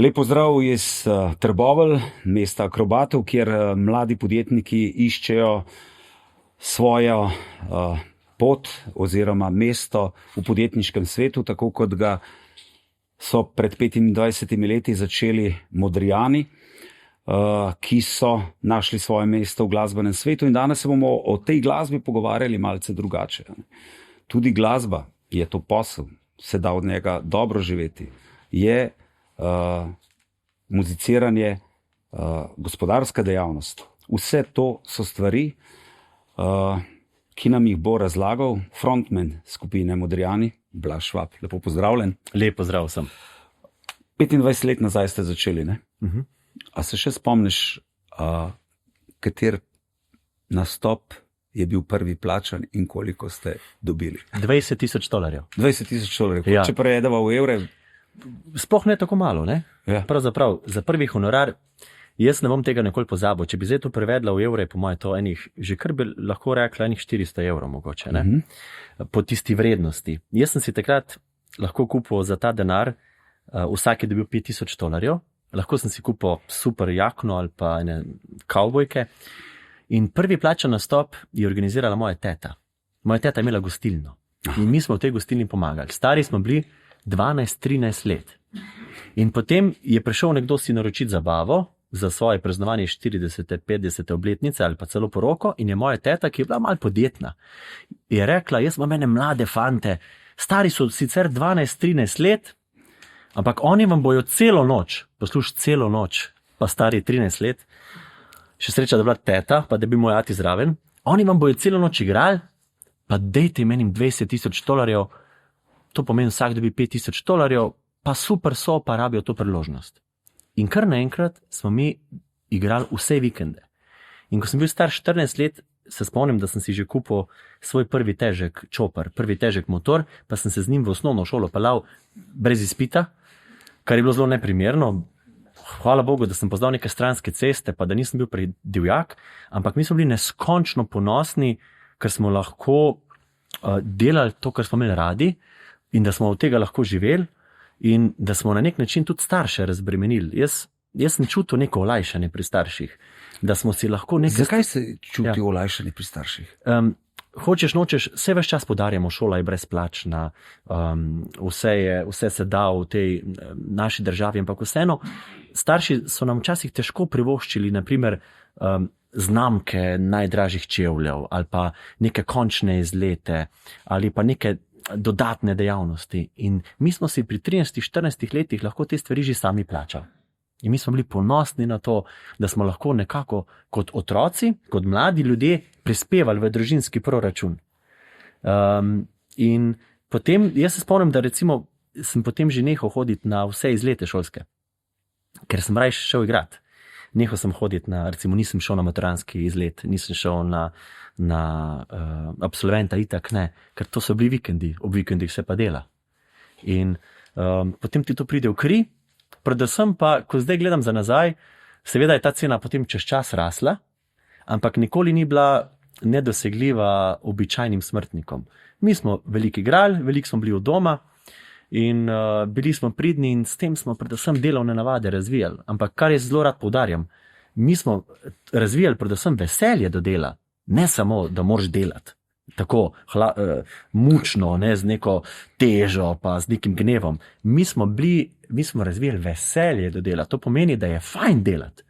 Lep pozdrav iz Trbovelj, mesta akrobatov, kjer mladi podjetniki iščejo svojo pot oziroma mesto v podjetniškem svetu, tako kot ga so pred 25 leti začeli Modrijani, ki so našli svoje mesto v glasbenem svetu. In danes se bomo o tej glasbi pogovarjali malce drugače. Tudi glasba je to posel, se da od njega dobro živeti. Je muziciranje, gospodarska dejavnost. Vse to so stvari, ki nam jih bo razlagal frontman skupine Modrijani, Blaž Švab. Lepo pozdravljen. Lep pozdrav sem. 25 let nazaj ste začeli, ne? A se še spomniš, kater nastop je bil prvi plačan in koliko ste dobili? $20,000. 20,000 dolarjev. Ja. Če prejedeva v evre. Sploh ne tako malo, ne? Ja. Pravzaprav, za prvi honorar, jaz ne bom tega nikoli pozabil. Če bi zdaj to prevedla v evre, po moje to že kar bi lahko rekla enih 400 evrov mogoče, ne? Po tisti vrednosti. Jaz sem si takrat lahko kupil za ta denar, vsak je dobil $5,000, lahko sem si kupil super jakno ali pa ene kavbojke. In prvi plačan nastop je organizirala moja teta. Moja teta je imela gostilno. In mi smo v tej gostilni pomagali. Stari smo bili 12-13 let. In potem je prišel nekdo si naročiti zabavo za svoje praznovanje 40. 50. obletnice ali pa celo poroko in je moja teta, ki je bila malo podjetna, je rekla, jaz imam mene mlade fante, stari so sicer 12-13 let, ampak oni vam bojo celo noč, poslušaj, celo noč, pa stari 13 let, še sreča, da je bila teta, pa da bi moj ati zraven, oni vam bojo celo noč igrali, pa dejte menim $20,000, to pomeni vsak dobi $5,000, pa super so, pa rabijo to priložnost. In kar naenkrat smo mi igrali vse vikende. In ko sem bil star 14 let, se spomnim, da sem si že kupil svoj prvi težek čopar, prvi težek motor, pa sem se z njim v osnovno šolo pelal brez izpita, kar je bilo zelo neprimerno. Hvala Bogu, da sem poznal neke stranske ceste, pa da nisem bil predivjak, ampak mi smo bili neskončno ponosni, ker smo lahko delali to, kar smo imeli radi in da smo od tega lahko živeli in da smo na nek način tudi starše razbremenili. Jaz sem čutil neko olajšanje pri starših, da smo si lahko nekaj... Zakaj se čuti olajšanje pri starših? Hočeš, nočeš, vse ves čas podarjamo, šola je brezplačna, vse se da v tej naši državi, ampak vseeno, starši so nam včasih težko privoščili, naprimer, znamke najdražjih čevljev, ali pa neke končne izlete, ali pa neke dodatne dejavnosti. In mi smo si pri 13-14 letih lahko te stvari že sami plačali. In mi smo bili ponosni na to, da smo lahko nekako kot otroci, kot mladi ljudje prispevali v družinski proračun. In potem, jaz se spomnim, da recimo sem potem že nehal hoditi na vse izlete šolske, ker sem raje šel igrati. Nehal sem hoditi recimo nisem šel na maturanski izlet, nisem šel na absolventa, itak ne, ker to so bili vikendi, ob vikendih se pa dela. In potem ti to pride v kri, predvsem pa, ko zdaj gledam za nazaj, seveda je ta cena potem čez čas rasla, ampak nikoli ni bila nedosegljiva običajnim smrtnikom. Mi smo veliko igrali, veliko smo bili od doma in bili smo pridni in s tem smo predvsem delovne navade razvijali. Ampak kar jaz zelo rad poudarjam, mi smo razvijali predvsem veselje do dela, ne samo, da moraš delati. Tako mučno, ne, z neko težo pa z nekim gnevom. Mi smo razvijali veselje do dela. To pomeni, da je fajn delati.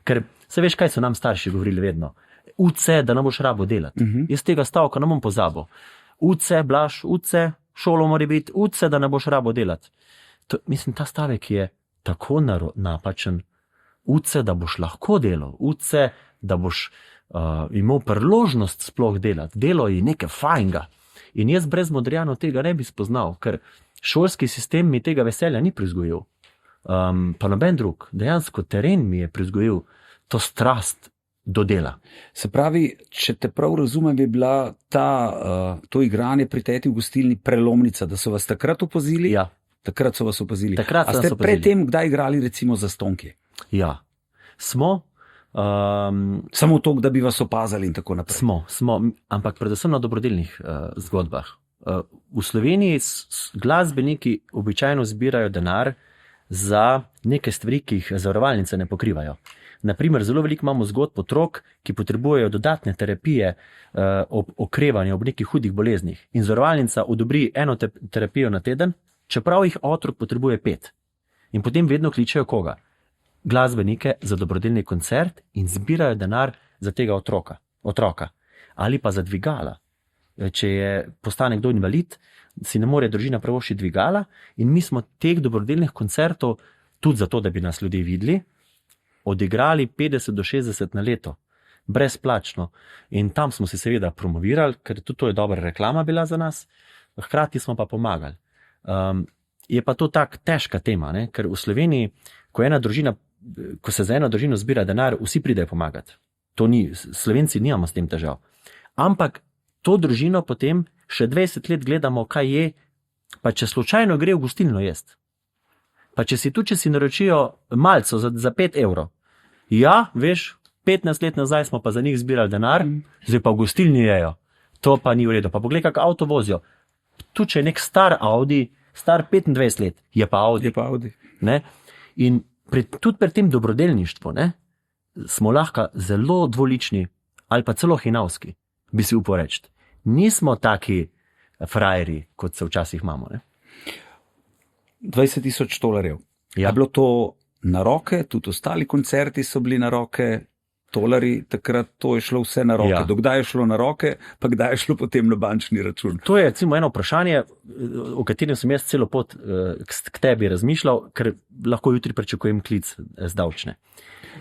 Ker se veš, kaj so nam starši govorili vedno. Uce, da ne boš rabo delati. Jaz tega stavka ne bom pozabil. Uce, Blaž, uce, šolo mora biti, uce, da ne boš rabo delati. Mislim, ta stavek je tako napačen. Uce, da boš lahko delal. Uce, da boš imel priložnost sploh delati. Delo je nekaj fajnga. In jaz brez Modrijanov tega ne bi spoznal, ker šolski sistem mi tega veselja ni prizgojil. Pa noben drug. Dejansko teren mi je prizgojil to strast do dela. Se pravi, če te prav razumem, je bila to igranje pri teti v gostilni prelomnica, da so vas takrat opazili? Ja. Takrat so vas opazili. Takrat A ste predtem kdaj igrali recimo za stonke? Ja. Smo. Samo to, da bi vas opazali in tako naprej. Smo, ampak predvsem na dobrodelnih zgodbah. V Sloveniji glasbeniki običajno zbirajo denar za neke stvari, ki jih zavarovalnice ne pokrivajo. Naprimer, zelo veliko imamo zgodb otrok, ki potrebujejo dodatne terapije ob okrevanju, ob nekih hudih boleznih. In zavarovalnica odobri eno terapijo na teden, čeprav jih otrok potrebuje 5. In potem vedno kličejo koga? Glasbenike za dobrodelni koncert in zbirajo denar za tega otroka. Ali pa za dvigala. Če postane kdo invalid, si ne more družina privoščiti dvigala in mi smo teh dobrodelnih koncertov, tudi zato, da bi nas ljudje videli, odigrali 50 do 60 na leto, brezplačno. In tam smo se seveda promovirali, ker tudi to je dobra reklama bila za nas, hkrati smo pa pomagali. Je pa to tak težka tema, ne? Ker v Sloveniji, ko se za eno družino zbira denar, vsi pridejo pomagati. To ni, Slovenci nimamo s tem težav. Ampak to družino potem še 20 let gledamo, kaj je, pa če slučajno gre v gostilno jest. Pa če si naročijo malco za 5 evrov. Ja, veš, 15 let nazaj smo pa za njih zbirali denar, zdaj pa v gostilni jejo. To pa ni v redu. Pa poglej, kak avto vozijo. Tu, če je nek star Audi, star 25 let, je pa Audi. Ne? In tudi pri tem dobrodelništvu, ne, smo lahko zelo dvolični ali pa celo hinavski, bi si upal reči. Nismo taki frajeri, kot se včasih imamo. Ne? $20,000. Ja. Je bilo to na roke, tudi ostali koncerti so bili na roke, $, takrat to je šlo vse na roke. Ja. Dokdaj je šlo na roke, pa kdaj je šlo potem na bančni račun? To je recimo eno vprašanje, o katerem sem jaz celo pot k tebi razmišljal, ker lahko jutri pričakujem klic z davčne.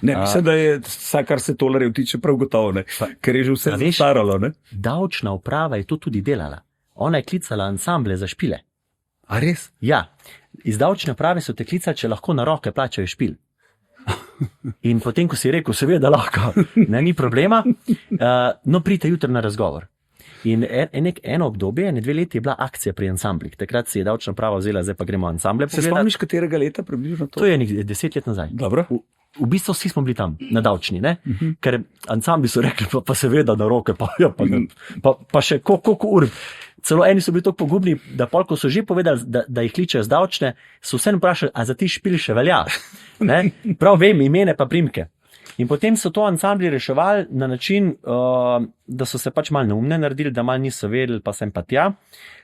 Ne, mislim, da je vsaj, kar se $, tiče, prav gotovo, ne? Ker je že vse zastaralo. Ne? Davčna uprava je to tudi delala. Ona je klicala ansamble za špile. A res? Ja, iz davčne uprave so te klicali, če lahko na roke plačajo špil. In potem, ko si rekel, seveda lahko, ne, ni problema, no pridite jutri na razgovor. In eno obdobje, 2 leti je bila akcija pri ansamblih. Takrat si je davčna uprava vzela, zdaj pa gremo ansamble pogledati. Se spomniš, katerega leta približno to? To je 10 let nazaj. Dobro. V bistvu vsi smo bili tam, na davčni, ne? Ker ansambli so rekli, pa seveda na roke, pa še koliko ur. Celo eni so bili tako pogubni, da polko so že povedali, da jih kličejo z davčne, so vse vprašali, a za ti špil še velja. Ne? Prav vem, imene pa primke. In potem so to ansambli reševali na način, da so se pač malo neumne naredili, da malo niso vedeli, pa sem pa tja.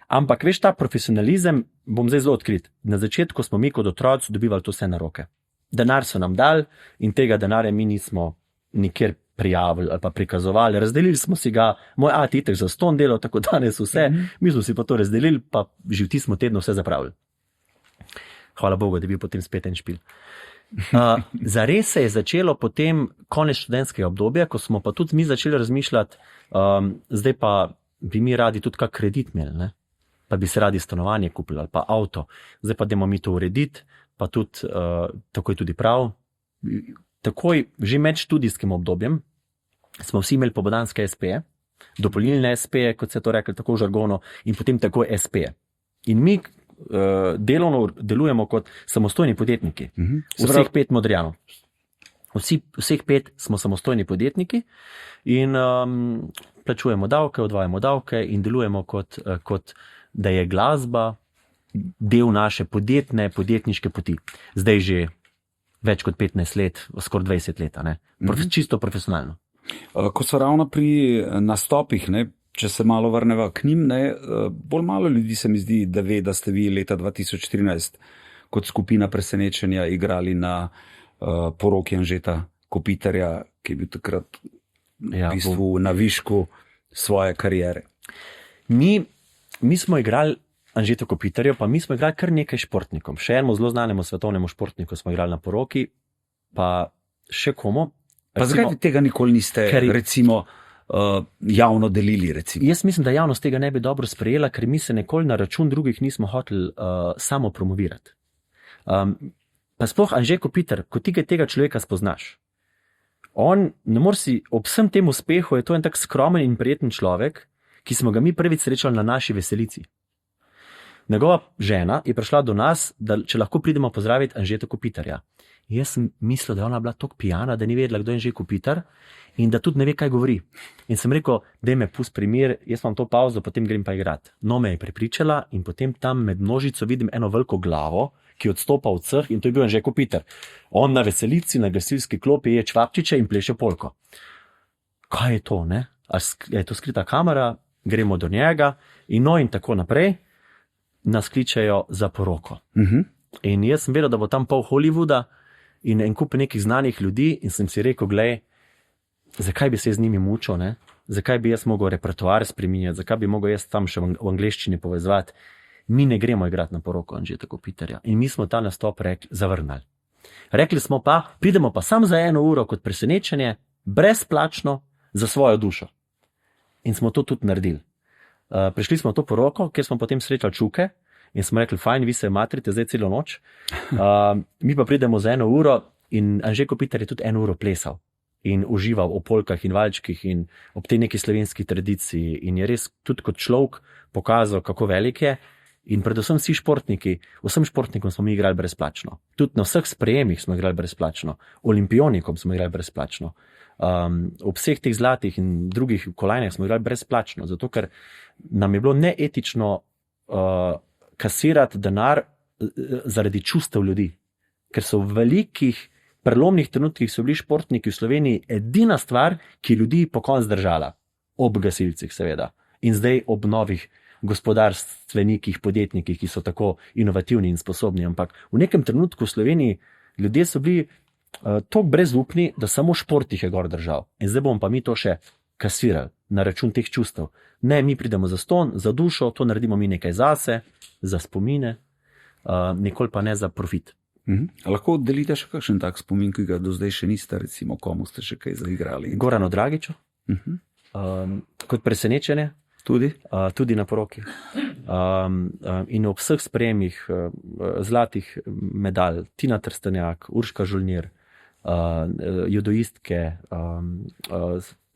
Ampak veš, ta profesionalizem, bom zdaj zelo odkrit. Na začetku smo mi kot otroci dobivali to vse na roke. Denar so nam dali in tega denarja mi nismo nikjer prijavili ali pa prikazovali. Razdelili smo si ga, moj ati itek za ston delal, tako danes vse, mi smo si pa to razdelili, pa že v tistem tednu vse zapravili. Hvala Bogu, da je bil potem spet en špil. Zares se je začelo potem konec študentskega obdobja, ko smo pa tudi mi začeli razmišljati, zdaj pa bi mi radi tudi kak kredit imeli, ne? Pa bi se radi stanovanje kupili ali pa avto. Zdaj pa dajmo mi to urediti, pa tudi, tako je tudi prav. Takoj, že med študijskim obdobjem, smo vsi imeli pobodanske SP-je, dopolnilne SP-je, kot se to rekli, tako v žargonu, in potem takoj SP-je. In mi delovno delujemo kot samostojni podjetniki. Vseh 5 Modrijanov. Vseh 5 smo samostojni podjetniki in plačujemo davke, odvajamo davke in delujemo kot da je glasba del naše podjetniške poti. Zdaj že več kot 15 let, skoraj 20 let, ne? Čisto profesionalno. Ko so ravno pri nastopih, ne, če se malo vrneva k njim, ne, bolj malo ljudi se mi zdi, da ve, da ste vi leta 2013 kot skupina Presenečenja igrali na poroki Anžeta Kopitarja, ki je bil takrat v bistvu na višku svoje kariere. Mi smo igrali Anžetu Kopitarju, pa mi smo igrali kar nekaj športnikom. Še enemu zelo znanemu svetovnemu športniku smo igrali na poroki, pa še komu. Pa zakaj tega nikoli niste, recimo, javno delili? Recimo? Jaz mislim, da javnost tega ne bi dobro sprejela, ker mi se nikoli na račun drugih nismo hoteli samo promovirati. Pa sploh Anže Kopitar, ko ti tega človeka spoznaš, on ne more si, ob vsem tem uspehu je to en tak skromen in prijeten človek, ki smo ga mi prvič srečali na naši veselici. Njegova žena je prišla do nas, da če lahko pridemo pozdraviti Anžeta Kopitarja. Jaz sem mislil, da je ona bila tako pijana, da ni vedela, kdo je Anže Kopitar in da tudi ne ve, kaj govori. In sem rekel, daj me pusti primer, jaz imam to pauzo, potem grem pa igrati. No, me je prepričala in potem tam med množico vidim eno veliko glavo, ki odstopa od vseh, in to je bil Anže Kopitar. On na veselici, na gasilski klopi je čvapčiče in pleše polko. Kaj je to, ne? Je to skrita kamera, gremo do njega in tako naprej, nas kličejo za poroko. In jaz sem vedel, da bo tam pol Hollywooda in en kup nekih znanih ljudi in sem si rekel, glej, zakaj bi se z njimi mučil, ne? Zakaj bi jaz mogel repertoar spreminjati, zakaj bi mogel jaz tam še v angleščini povezovati. Mi ne gremo igrati na poroko Anžeta Kopitarja. In mi smo ta nastop zavrnili. Rekli smo pa, pridemo pa sam za 1 uro kot presenečenje, brezplačno za svojo dušo. In smo to tudi naredili. Prišli smo v to poroko, kjer smo potem srečali Čuke in smo rekli, fajn, vi se matrite zdaj celo noč. Mi pa pridemo za 1 uro in Anže Kopitar je tudi 1 uro plesal in užival o polkah in valčkih in ob tej neki slovenski tradiciji in je res tudi kot človek pokazal, kako velik je. In predvsem vsi športniki, vsem športnikom smo mi igrali brezplačno. Tudi na vseh sprejemih smo igrali brezplačno. Olimpijonikom smo igrali brezplačno. Ob vseh teh zlatih in drugih kolajnah smo igrali brezplačno, zato ker nam je bilo neetično kasirati denar zaradi čustev ljudi. Ker so v velikih prelomnih trenutkih so bili športniki v Sloveniji edina stvar, ki ljudi pokonc zdržala. Ob gasilcih seveda. In zdaj ob novih gospodarstvenikih, podjetnikih, ki so tako inovativni in sposobni. Ampak v nekem trenutku v Sloveniji ljudje so bili toliko brezupni, da samo šport jih je gor držal. In zdaj bomo pa mi to še kasirali na račun teh čustev. Ne, mi pridemo za ston, za dušo, to naredimo mi nekaj zase, za spomine, nikoli pa ne za profit. Lahko delite še kakšen tak spomin, ki ga do zdaj še niste, recimo komu ste še kaj zaigrali? Goranu Dragiću, kot presenečenje. Tudi na poroki. In ob vseh sprejemih zlatih medalj, Tina Trstenjak, Urška Žolnir, judoistke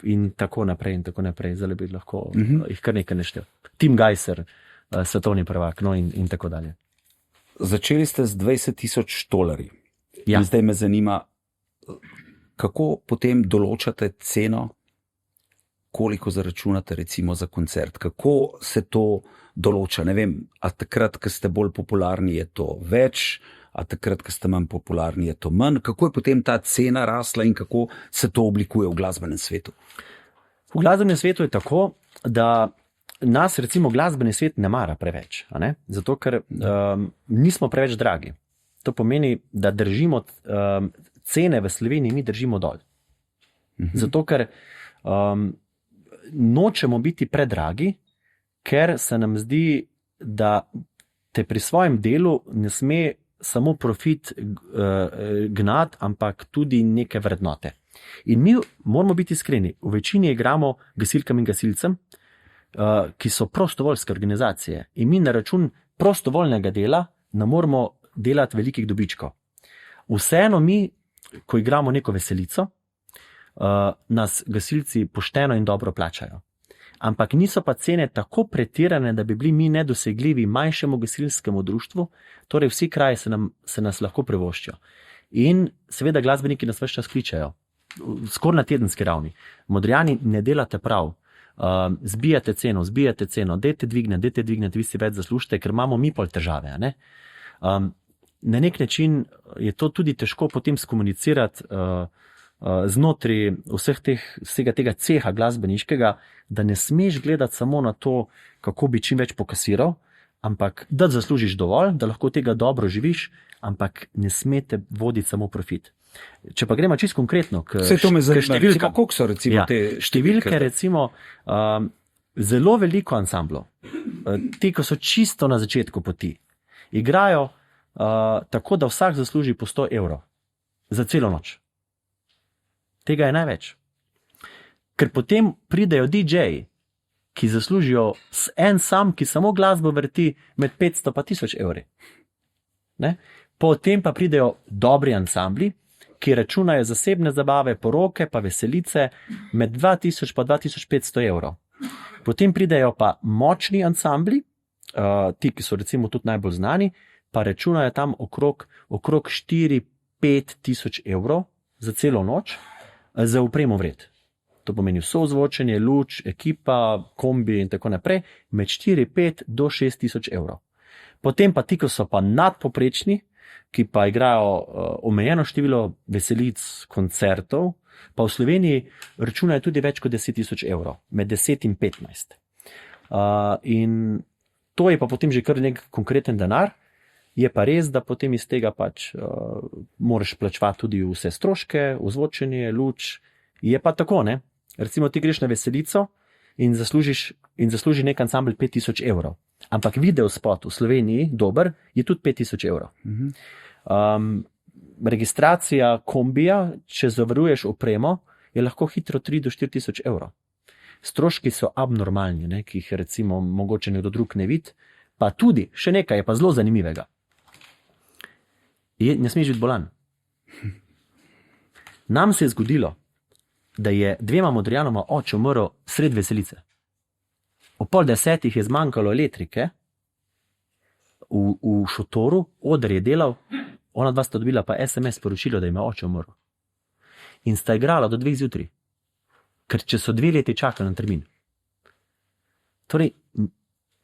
in tako naprej in tako naprej. Zdaj bi lahko jih kar nekaj neštel. Tim Gajser, svetovni prvak, no in tako dalje. Začeli ste z 20.000 $. Ja. In zdaj me zanima, kako potem določate ceno, koliko zaračunate recimo za koncert, kako se to določa, ne vem, a takrat, ko ste bolj popularni, je to več, a takrat, ko ste manj popularni, je to manj, kako je potem ta cena rasla in kako se to oblikuje v glasbenem svetu? V glasbenem svetu je tako, da nas recimo glasbeni svet ne mara preveč, a ne? Zato ker nismo preveč dragi. To pomeni, da držimo cene v Sloveniji, mi držimo dol. Zato ker nočemo biti predragi, ker se nam zdi, da te pri svojem delu ne sme samo profit gnati, ampak tudi neke vrednote. In mi moramo biti iskreni, v večini igramo gasilkam in gasilcem, ki so prostovoljske organizacije in mi na račun prostovoljnega dela ne moramo delati velikih dobičkov. Vseeno mi, ko igramo neko veselico, nas gasilci pošteno in dobro plačajo. Ampak niso pa cene tako pretirane, da bi bili mi nedosegljivi manjšemu gasilskemu društvu, torej vsi kraji se nas lahko privoščijo. In seveda glasbeniki nas ves čas kličejo, skoraj na tedenski ravni. Modrijani, ne delate prav, zbijate ceno, dajte dvignete, vi si več zaslužite, ker imamo mi pol težave. Ne? Na nek način je to tudi težko potem skomunicirati znotraj vsega tega ceha glasbeniškega, da ne smeš gledati samo na to, kako bi čim več pokasiral, ampak da zaslužiš dovolj, da lahko tega dobro živiš, ampak ne smete voditi samo profit. Če pa gremo čisto konkretno k številkam, koliko so recimo te številke, recimo zelo veliko ansamblov, ti, ko so čisto na začetku poti, igrajo tako, da vsak zasluži po 100 € za celo noč. Tega je največ. Ker potem pridejo DJ-ji, ki zaslužijo en sam, ki samo glasbo vrti med 500 pa 1000 €. Ne? Potem pa pridejo dobri ansambli, ki računajo zasebne zabave, poroke pa veselice med 2000 pa 2500 €. Potem pridejo pa močni ansambli, ti, ki so recimo tudi najbolj znani, pa računajo tam okrog 4-5 tisoč € za celo noč, za opremo vred. To pomeni vso ozvočenje, luč, ekipa, kombi in tako naprej, med 4-5 do 6 tisoč €. Potem pa ti, ko so pa nadpoprečni, ki pa igrajo omejeno število veselic, koncertov, pa v Sloveniji računajo tudi več kot 10.000 evrov, med 10 in 15. In to je pa potem že kar nek konkreten denar, je pa res, da potem iz tega pač moraš plačevati tudi vse stroške, ozvočenje, luč, je pa tako, ne? Recimo ti greš na veselico in zasluži nek ansambl 5.000 evrov. Ampak video spot v Sloveniji, dober, je tudi 5.000 evrov. Registracija kombija, če zavaruješ opremo, je lahko hitro 3 do 4.000 evrov. Stroški so abnormalni, ne, ki jih recimo mogoče nekdo drug ne vidi, pa tudi, še nekaj je pa zelo zanimivega. Ne smeš biti bolan. Nam se je zgodilo, da je 2 Modrijanoma oče umrl sred veselice. Ob 9:30 je zmanjkalo elektrike v šotoru, oder je delal, ona dva sta dobila pa SMS sporočilo, da ima oče umrl. In sta igrala do 2 zjutraj, ker če so 2 leti čakali na termin. Torej,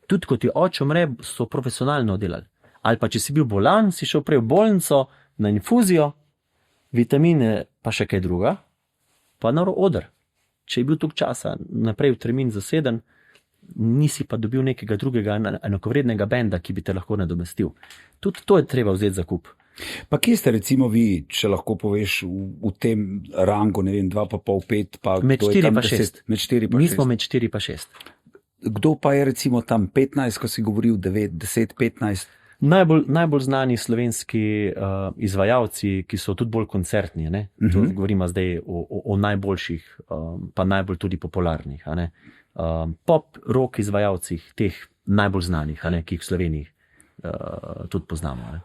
tudi ko ti oče umre, so profesionalno delali. Ali pa če si bil bolan, si šel prej v bolnico na infuzijo, vitamine pa še kaj druga, pa na oder. Če je bil toliko časa naprej v termin zaseden, nisi pa dobil nekega drugega enakovrednega benda, ki bi te lahko nadomestil. Tudi to je treba vzeti za kup. Pa kje ste recimo vi, če lahko poveš, v tem rangu, ne vem, 2,5, 5, pa med 4 pa 6. Med 4 pa 6. Mi smo med 4 pa 6. Kdo pa je recimo tam 15, ko si govoril 9, 10, 15? Najbolj znani slovenski izvajalci, ki so tudi bolj koncertni, ne? Govorimo zdaj o najboljših, pa najbolj tudi popularnih, ne? Pop, rock izvajalcih, teh najbolj znanih, ne? Ki jih v Sloveniji tudi poznamo. Ne?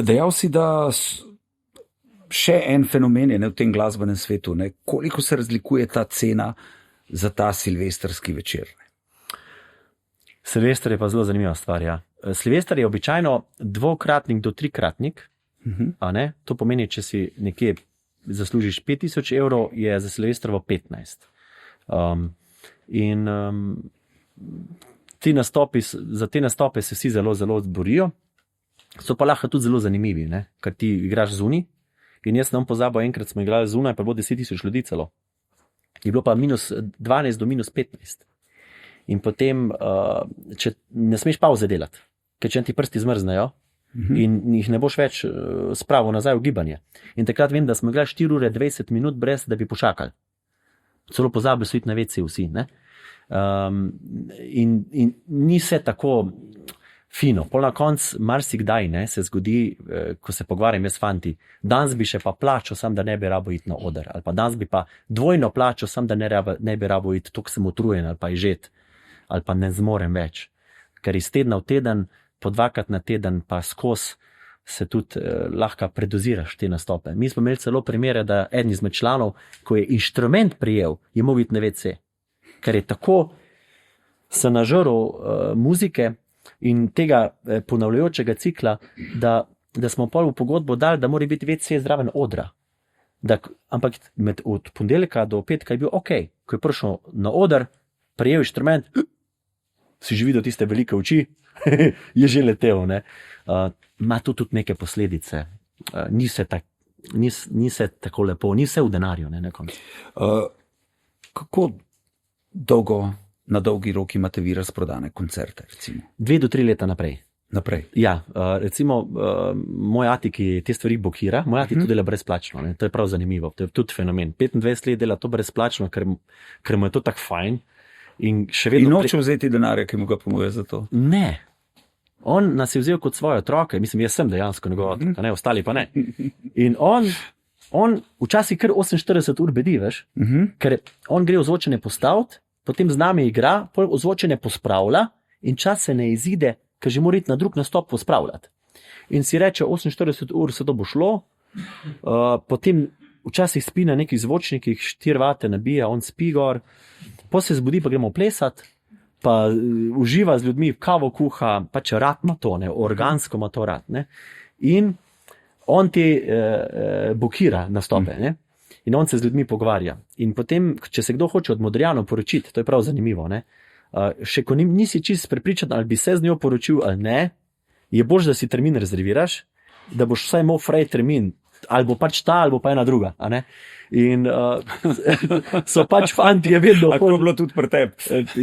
Dejal si, da še en fenomen je, ne, v tem glasbenem svetu, ne? Koliko se razlikuje ta cena za ta silvestrski večer? Silvester je pa zelo zanimiva stvar, ja. Silvester je običajno 2-kratnik do 3-kratnik, a ne? To pomeni, če si nekje zaslužiš 5.000 evrov, je za Silvestrovo 15. Za te nastope se vsi zelo, zelo borijo, so pa lahko tudi zelo zanimivi, ne? Ker ti igraš zunaj in jaz ne bom pozabil, enkrat smo igrali zunaj, pa je bilo 10.000 ljudi celo. Je bilo pa minus 12 do minus 15. In potem, če ne smeš pauze delati, ker če ti prsti zmrznejo in jih ne boš več spravil nazaj v gibanje. In takrat vem, da smo igrali 4 ure 20 minut brez, da bi počakali. Celo pozabili so iti na WC vsi, ne? In ni se tako fino. Pol na koncu marsikdaj, ne, se zgodi, ko se pogovarjam jaz fanti, danes bi še pa plačal, sam da ne bi rabo iti na oder, ali pa danes bi pa dvojno plačal, sam da ne bi rabo iti, toliko sem utrujen ali pa izžet, ali pa ne zmorem več. Ker iz tedna v teden, po 2-krat na teden, pa skozi se tudi lahko predoziraš te nastope. Mi smo imeli celo primere, da eden izmed članov, ko je inštrument prijel, je mogel iti na WC. Ker je tako se nažrl muzike in tega ponavljajočega cikla, da smo pol v pogodbo dali, da mora biti WC zraven odra. Ampak od ponedeljka do petka je bil ok. Ko je prišel na oder, prijel inštrument, si že videl tiste velike oči, je že letel, ne. Ima to tudi neke posledice. Ni se tako lepo, ni vse v denarju, ne, na koncu. Kako dolgo, na dolgi rok imate vi razprodane koncerte, recimo? 2 do 3 leta naprej. Ja, recimo moj ati, ki te stvari blokira, moj ati to dela brezplačno, ne? To je prav zanimivo, to je tudi fenomen. 25 let dela to brezplačno, ker mu je to tako fajn. In noče vzeti denarja, ki mu ga ponuja za to? Ne. On nas je vzel kot svoje otroke, mislim, jaz sem dejansko njegov otrok, ne, ostali pa ne. In on včasih kar 48 ur bedi, veš, ker on gre ozvočenje postaviti, potem z nami igra, pol ozvočenje pospravlja in čas se ne izide, ker že mora iti na drug nastop pospravljati. In si reče, 48 ur se to bo šlo, potem včasih spi na nekih zvočnikih, 4 vate nabija, on spi gor, potem se zbudi, pa gremo plesati, pa uživa z ljudmi, kavo kuha, pa če rad ima to, ne, organsko ima to rad, ne. In on ti blokira nastope, ne. In on se z ljudmi pogovarja. In potem, če se kdo hoče od Modrijanov poročiti, to je prav zanimivo, ne, še ko nisi čist prepričan, ali bi se z njo poročil ali ne, je boljše, da si termin rezerviraš, da boš vsaj imel frej termin, ali bo pač ta, ali bo pa ena druga. A ne? In so pač fanti je vedno. Tako je bilo tudi pri tebi.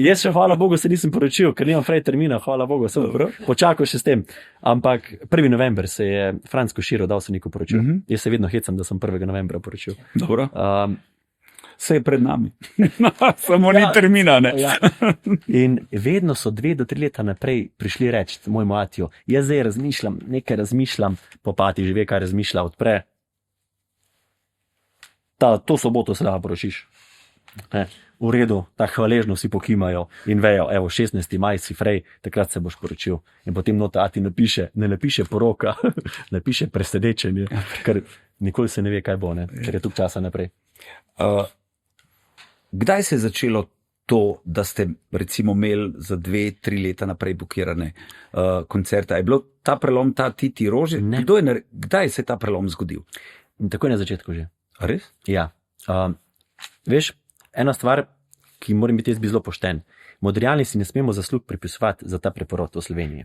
Jaz še, hvala Bogu, se nisem poročil, ker nimam frej termina, hvala Bogu, sem počakal še s tem. Ampak 1. november se je Franc Koširo dal se neko poročil. Jaz se vedno hecam, da sem 1. novembra poročil. Dobro. Vse je pred nami. Samo ni termina, ne? Ja. In vedno so 2 do 3 leta naprej prišli reči mojemu atiju, jaz zdaj razmišljam, nekaj razmišljam, popati že ve, kaj razmišlja, odpre. To soboto se lahko poročiš. V redu, tako hvaležno vsi pokimajo in vejo, evo, 16. maj si frej, takrat se boš poročil. In potem nota ati ne napiše poroka, napiše presedečenje, ker nikoli se ne ve, kaj bo, ne? Ker je tukaj časa naprej. Kdaj se je začelo to, da ste recimo imeli za 2-3 leta naprej bukirane koncerte? Je bilo ta prelom, ta Titi Rože? Kdaj se je ta prelom zgodil? Takoj na začetku že. A res? Ja. Veš, ena stvar, ki moram biti jaz bi zelo pošten. Modrijani si ne smemo zaslug pripisovati za ta preporod v Sloveniji.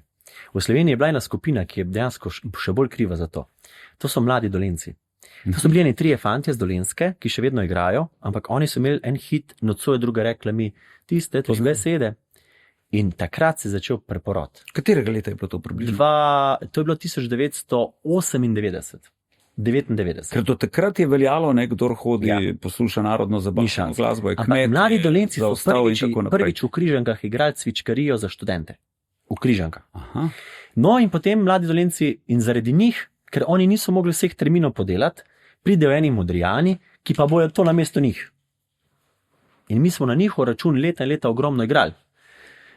V Sloveniji je bila ena skupina, ki je dejansko še bolj kriva za to. To so mladi Dolenci. To so bili eni 3 fantje z Dolenske, ki še vedno igrajo, ampak oni so imeli en hit, nocoj druga rekla mi, tiste 3 besede. In takrat se je začel preporod. Katerega leta je bilo to približno? To je bilo 1998. 99. Ker do takrat je veljalo, kdor hodi, posluša narodno zabavno glasbo, je kmet. Ampak mladi Dolenci so prvič v Križankah igrali cvičkarijo za študente. V Križankah. Aha. No in potem mladi Dolenci in zaradi njih, ker oni niso mogli vseh terminov podelati, pridejo eni Modrijani, ki pa bojo to namesto njih. In mi smo na njihov račun leta in leta ogromno igrali.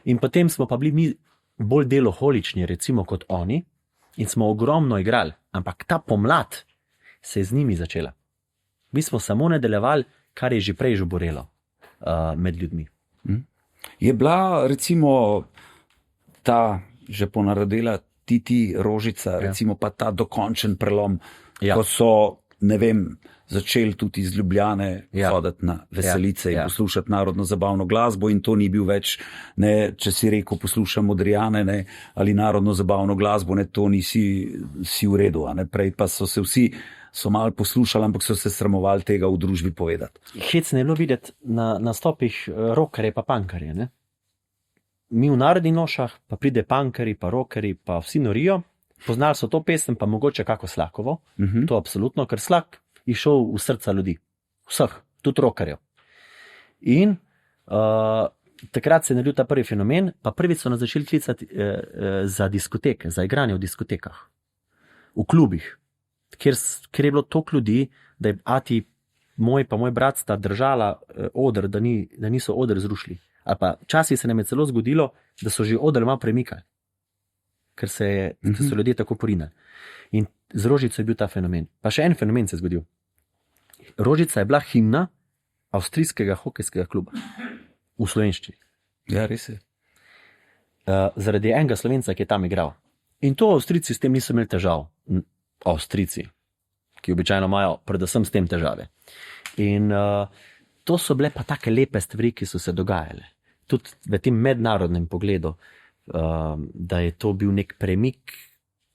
In potem smo pa bili mi bolj deloholični, recimo kot oni, in smo ogromno igrali. Ampak ta pomlad se je z njimi začela. Mi smo samo nadaljevali, kar je že prej žuborelo med ljudmi. Je bila recimo ta že ponarodela Titi Rožica, recimo pa ta dokončen prelom, ko so, ne vem, začeli tudi iz Ljubljane hoditi na veselice in poslušati narodno zabavno glasbo in to ni bil več, ne, če si rekel poslušam Modrijane, ne, ali narodno zabavno glasbo, ne, to nisi v redu, ne, prej pa so se vsi malo poslušali, ampak so se sramovali tega v družbi povedati. Hecno je bilo videti na nastopih rockerje pa punkerje, ne. Mi v narodnih nošah, pa pride punkeri, pa rockeri, pa vsi norijo, poznali so to pesem, pa mogoče kako Slakovo, to absolutno, ker Slak je šel v srca ljudi, vseh, tudi rockerjev. In takrat se je naredil ta prvi fenomen, pa prvič so nas začeli klicati za diskoteke, za igranje v diskotekah, v klubih, kjer je bilo toliko ljudi, da je ati moj pa moj brat sta držala oder, da niso oder zrušili. Ali pa včasih se nam je celo zgodilo, da so že oder malo premikali, ker so ljudje tako porinali. In z Rožico je bil ta fenomen. Pa še en fenomen se je zgodil. Rožica je bila himna avstrijskega hokejskega kluba v slovenščini. Ja, res je. Zaradi enega Slovenca, ki je tam igral. In to Avstrijci s tem niso imeli težav. Avstrijci, ki običajno imajo predvsem s tem težave. In to so bile pa take lepe stvari, ki so se dogajale. Tudi v tem mednarodnem pogledu, da je to bil nek premik,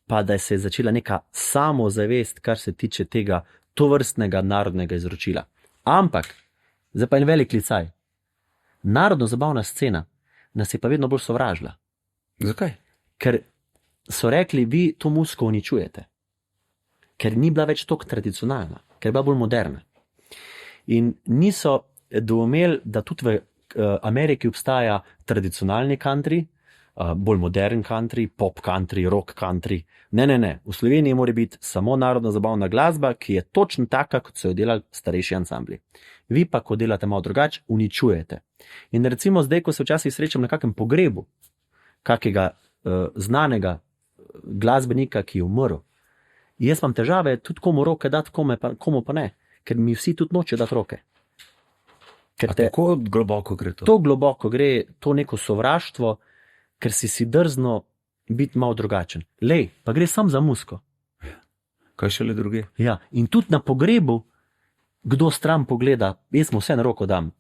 pa da se je začela neka samozavest, kar se tiče tega tovrstnega narodnega izročila. Ampak, zdaj pa en velik klicaj. Narodno-zabavna scena nas je pa vedno bolj sovražila. Zakaj? Ker so rekli, vi to muziko uničujete. Ker ni bila več toliko tradicionalna, ker je bila bolj moderna. In niso doumeli, da tudi v Ameriki obstaja tradicionalni country, bolj modern country, pop country, rock country. Ne. V Sloveniji mora biti samo narodno zabavna glasba, ki je točno taka, kot so jo delali starejši ansambli. Vi pa, ko delate malo drugače, uničujete. In recimo zdaj, ko se včasih srečam na kakem pogrebu, kakega znanega glasbenika, ki je umrl, jaz imam težave tudi komu roke dati, komu pa ne. Ker mi vsi tudi nočejo dati roke. Kako globoko gre to? To globoko gre, to neko sovraštvo, ker si drzno biti malo drugačen. Lej, pa gre sam za muziko. Kaj šele druge? Ja, in tudi na pogrebu, kdo stran pogleda, jaz mu vse na roko dam.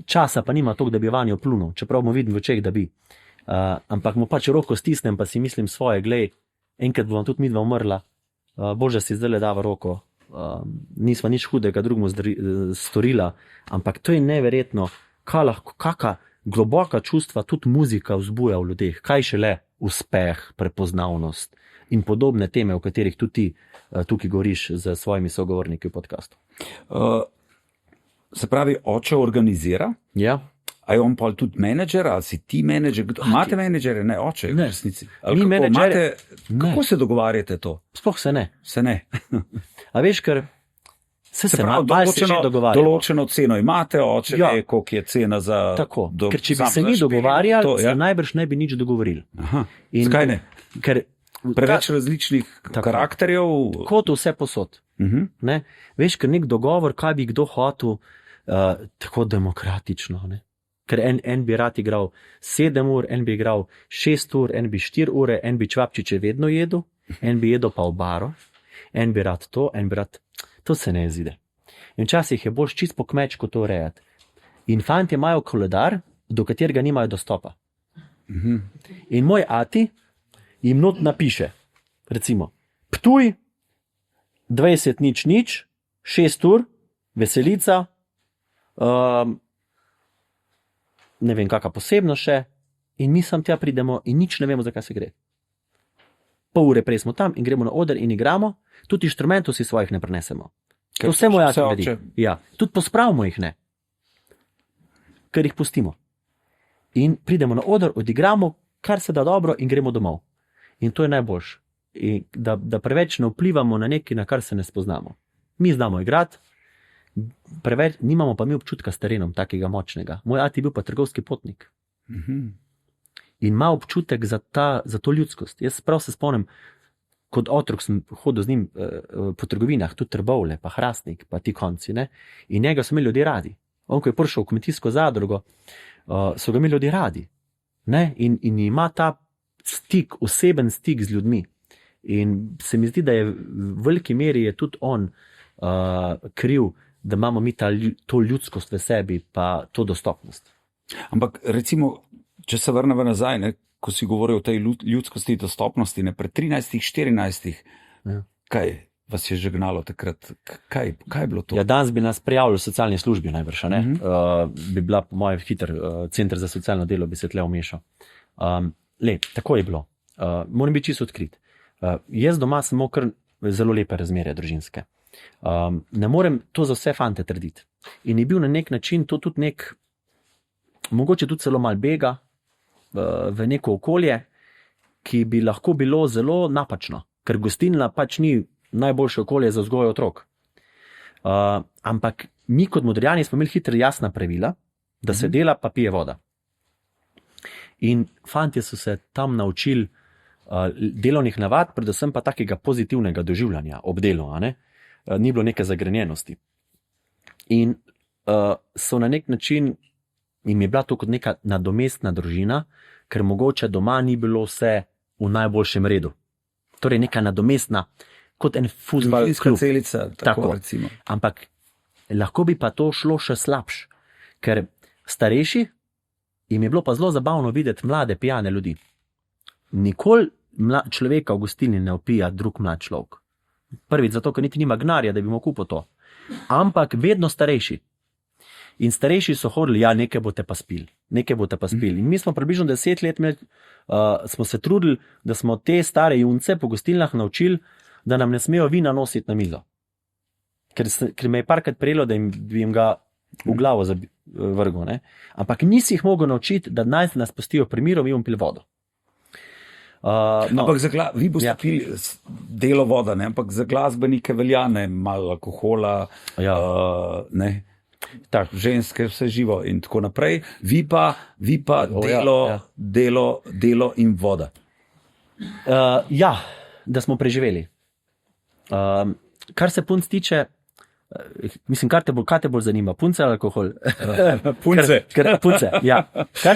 Časa pa nima toliko, da bi vanjo plunil, čeprav mu vidim v očeh, da bi. Ampak mu pač roko stisnem, pa si mislim svoje, glej, enkrat bomo tudi midva umrla, Bože si zdaj le dava roko, nisva nič hudega drugemu storila, ampak to je neverjetno, kakšna globoka čustva tudi muzika vzbuja v ljudeh, kaj šele uspeh, prepoznavnost in podobne teme, o katerih tudi ti tukaj govoriš z svojimi sogovorniki v podcastu. Se pravi, oče organizira? Ja. A je on pa tudi menedžer, ali si ti menedžer? Imate menedžere? Ne, oče v resnici. Ni menedžer. Kako se dogovarjate to? Sploh se ne. Se ne. A veš, ker se že dogovarjamo. Določeno ceno imate, oče ve, koliko je cena za... Tako, ker če bi se mi dogovarjali, se najbrž ne bi nič dogovorili. Zakaj ne? Ker preveč različnih karakterjev. Kot vse posod. Ne? Veš, ker nek dogovor, kaj bi kdo hotel, tako demokratično. Ne? Ker en bi rad igral 7 ur, en bi igral 6 ur, en bi 4 ure, en bi čvapčiče vedno jedel, en bi jedel pa v baro, en bi rad to, en bi rad... To se ne izide. In včasih je bolj čist po kmečku to urejati. In fantje imajo koledar, do katerega nimajo dostopa. In moj ati jim not napiše, recimo, Ptuj, 20:00, 6 ur, Veselica, ne vem, kakšna posebno še, in mi sam tja pridemo in nič ne vemo, zakaj se gre. Pol ure prej smo tam in gremo na oder in igramo, tudi inštrumentov si svojih ne prenesemo. To vse moj ati naredi. Ja, tudi pospravimo jih ne. Ker jih pustimo. In pridemo na oder, odigramo, kar se da dobro in gremo domov. In to je najboljše. Da preveč ne vplivamo na nekaj, na kar se ne spoznamo. Mi znamo igrati, preveč, nimamo pa mi občutka s terenom takega močnega. Moj ati je bil pa trgovski potnik. In ima občutek za to ljudskost. Jaz prav se spomnim, kot otrok sem hodil z njim po trgovinah, tudi Trbovlje, pa Hrastnik, pa ti konci, ne? In njega so imeli ljudje radi. On, ko je prišel v kmetijsko zadrugo, so ga imeli ljudje radi. Ne? In ima ta stik, oseben stik z ljudmi. In se mi zdi, da je v veliki meri je tudi on kriv, da imamo mi to ljudskost v sebi, pa to dostopnost. Ampak recimo, če se vrnemo nazaj, ne, ko si govoril o tej ljudskosti, dostopnosti, ne, pred 13-14, kaj vas je že gnalo takrat? Kaj je bilo to? Ja, danes bi nas prijavili v socialni službi najbrž, ne? Bi bila po mojem hiter center za socialno delo, bi se tle omešal. Tako je bilo. Moram biti čisto odkrit. Jaz doma sem imel kar zelo lepe razmere družinske. Ne morem to za vse fante trditi. In je bil na nek način to tudi mogoče tudi celo mal bega v neko okolje, ki bi lahko bilo zelo napačno, ker gostilna pač ni najboljše okolje za vzgojo otrok. Ampak mi kot Modrijani smo imeli hitro jasna pravila, da se dela pa pije voda. In fantje so se tam naučili delovnih navad, predvsem pa takega pozitivnega doživljanja ob delu, ni bilo neke zagrenjenosti. In so na nek način, jim je bila to kot neka nadomestna družina, ker mogoče doma ni bilo vse v najboljšem redu. Torej neka nadomestna, kot en fuzbal klub. Celica, tako recimo. Ampak lahko bi pa to šlo še slabš, ker starejši jim je bilo pa zelo zabavno videti mlade pijane ljudi. Nikoli človeka v gostilni ne opija drug mlad človek. Prvič zato, ker niti nima gnarja, da bi mu kupil to. Ampak vedno starejši. In starejši so hodili, nekaj boste pa spili. In mi smo približno 10 let smo se trudili, da smo te stare junce po gostilnah naučili, da nam ne smejo vina nositi na mizo. Ker me je parkrat prejelo, da bi jim ga v glavo vrgel. Ne? Ampak nisi jih mogel naučiti, da nas pustijo pri miru, mi bomo pili vodo. Ampak vi boste pili delo voda, ne? Ampak za glasbenike velja, ne, malo alkohola, ne. Tak, ženske, vse živo in tako naprej. Vi pa delo in voda. Da smo preživeli. Kar se punc tiče, mislim, kaj te bolj zanima? Punce ali alkohol? Punce. Punce, ja.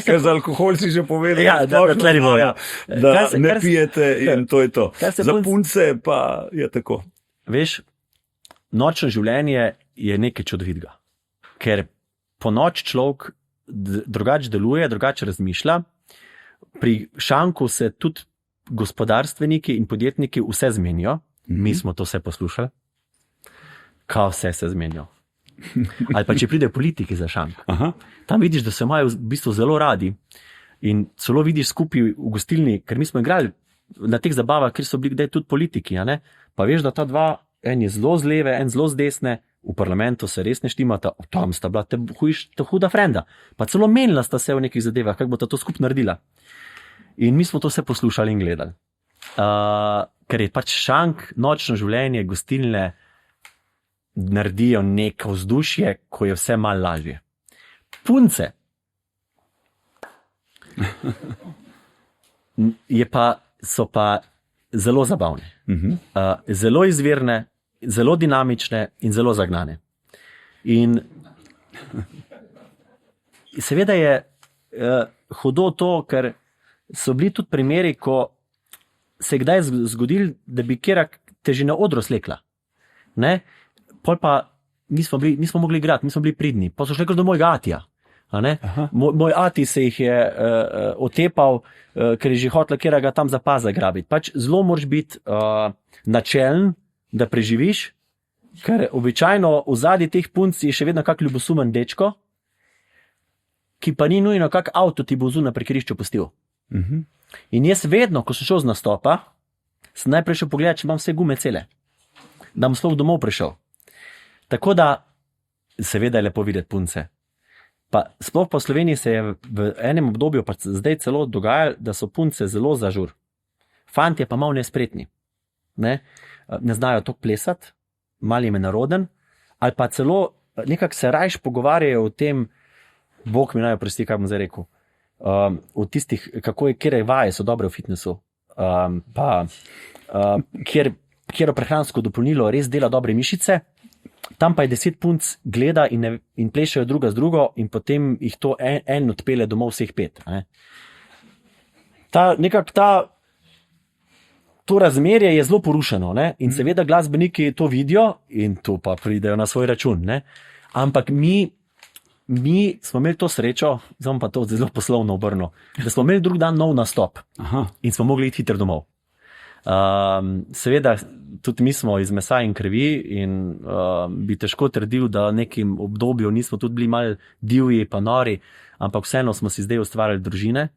Ker za alkohol si že povedal. Ja, da ne pijete in to je to. Za punce pa je tako. Veš, nočno življenje je nekaj čudovitega. Ker po noč človek drugače deluje, drugače razmišlja. Pri šanku se tudi gospodarstveniki in podjetniki vse zmenijo, mi smo to vse poslušali, kao vse se zmenijo. Ali pa če pride politiki za šank. Aha. Tam vidiš, da se imajo v bistvu zelo radi in celo vidiš skupaj v gostilni, ker mi smo igrali na teh zabavah, ker so bili kdaj tudi politiki, a ne? Pa veš, da ta dva, en je zelo z leve, en zelo z desne, v parlamentu se res ne štimata, tam sta bila ta huda frenda, pa celo menila sta se v nekih zadevah, kako bo ta to skupaj naredila. In mi smo to vse poslušali in gledali. Ker je pač šank, nočno življenje, gostilne naredijo neko vzdušje, ko je vse malo lažje. Punce so pa zelo zabavne, zelo izvirne, zelo dinamične in zelo zagnane. In seveda je hudo to, ker so bili tudi primeri, ko se je kdaj zgodil, da bi kjera te že na odro slekla. Ne? Pol pa nismo mogli igrati, nismo bili pridni. Pa so šli kar do mojega atija. Moj ati se jih je otepal, ker je že hotel kjera ga tam za pas zagrabiti. Pač zelo moraš biti načelen, da preživiš, ker običajno v zadnji teh punc je še vedno kak ljubosumen dečko, ki pa ni nujno kak avto ti bo zunaj pri krišču pustil. In jaz vedno, ko sem šel z nastopa, sem najprej šel pogledati, če imam vse gume cele, da bom sploh domov prišel. Tako da, seveda je lepo videti punce. Pa sploh po Sloveniji se je v enem obdobju, pa zdaj celo dogajalo, da so punce zelo zažur. Fantje pa malo nespretni. Ne znajo toliko plesati, malo jim je naroden, ali pa celo nekako se rajš pogovarjajo o tem, Bog mi naj oprosti, kaj bom zdaj rekel, v tistih, kjer vaje so dobre v fitnessu, kjer prehransko dopolnilo res dela dobre mišice, tam pa je 10 punc gleda in plešajo druga z drugo in potem jih to en odpelje domov vseh 5. To razmerje je zelo porušeno, ne? In seveda glasbeniki to vidijo in to pa pridejo na svoj račun. Ne? Ampak mi smo imeli to srečo, zdaj pa to zelo poslovno obrnil, da smo imeli drug dan nov nastop. In smo mogli iti hitro domov. Seveda tudi mi smo iz mesa in krvi in bi težko trdil, da v nekem obdobju nismo tudi bili malo divji pa nori, ampak vseeno smo si zdaj ustvarjali družine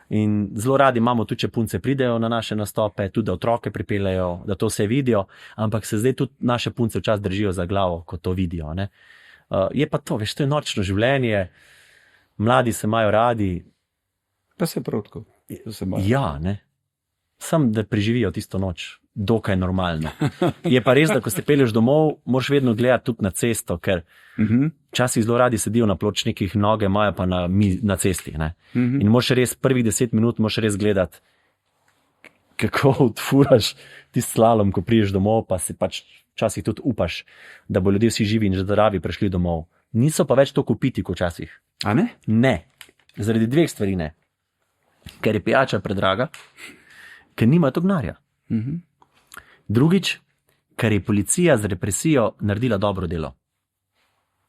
in zelo radi imamo tudi, če punce pridejo na naše nastope, tudi da otroke pripeljejo, da to vse vidijo, ampak se zdaj tudi naše punce včasih držijo za glavo, ko to vidijo. Ne? Je pa to, veš, to je nočno življenje, mladi se imajo radi. Pa se prav tako. Ja, ne. Sam, da preživijo tisto noč, dokaj normalno. Je pa res, da ko se pelješ domov, moraš vedno gledati tudi na cesto, ker včasih zelo radi sedijo na pločnikih, noge imajo pa na cesti. Ne? In moraš res prvih 10 minut moraš res gledati, kako odfuraš tisti slalom, ko priješ domov, pa si pač včasih tudi upaš, da bo ljudje vsi živi in zdravi prišli domov. Niso pa več toliko piti kot včasih. A ne? Ne. Zaradi dveh stvari ne. Ker je pijača predraga, ker nimajo to gnarja. Drugič, ker je policija z represijo naredila dobro delo.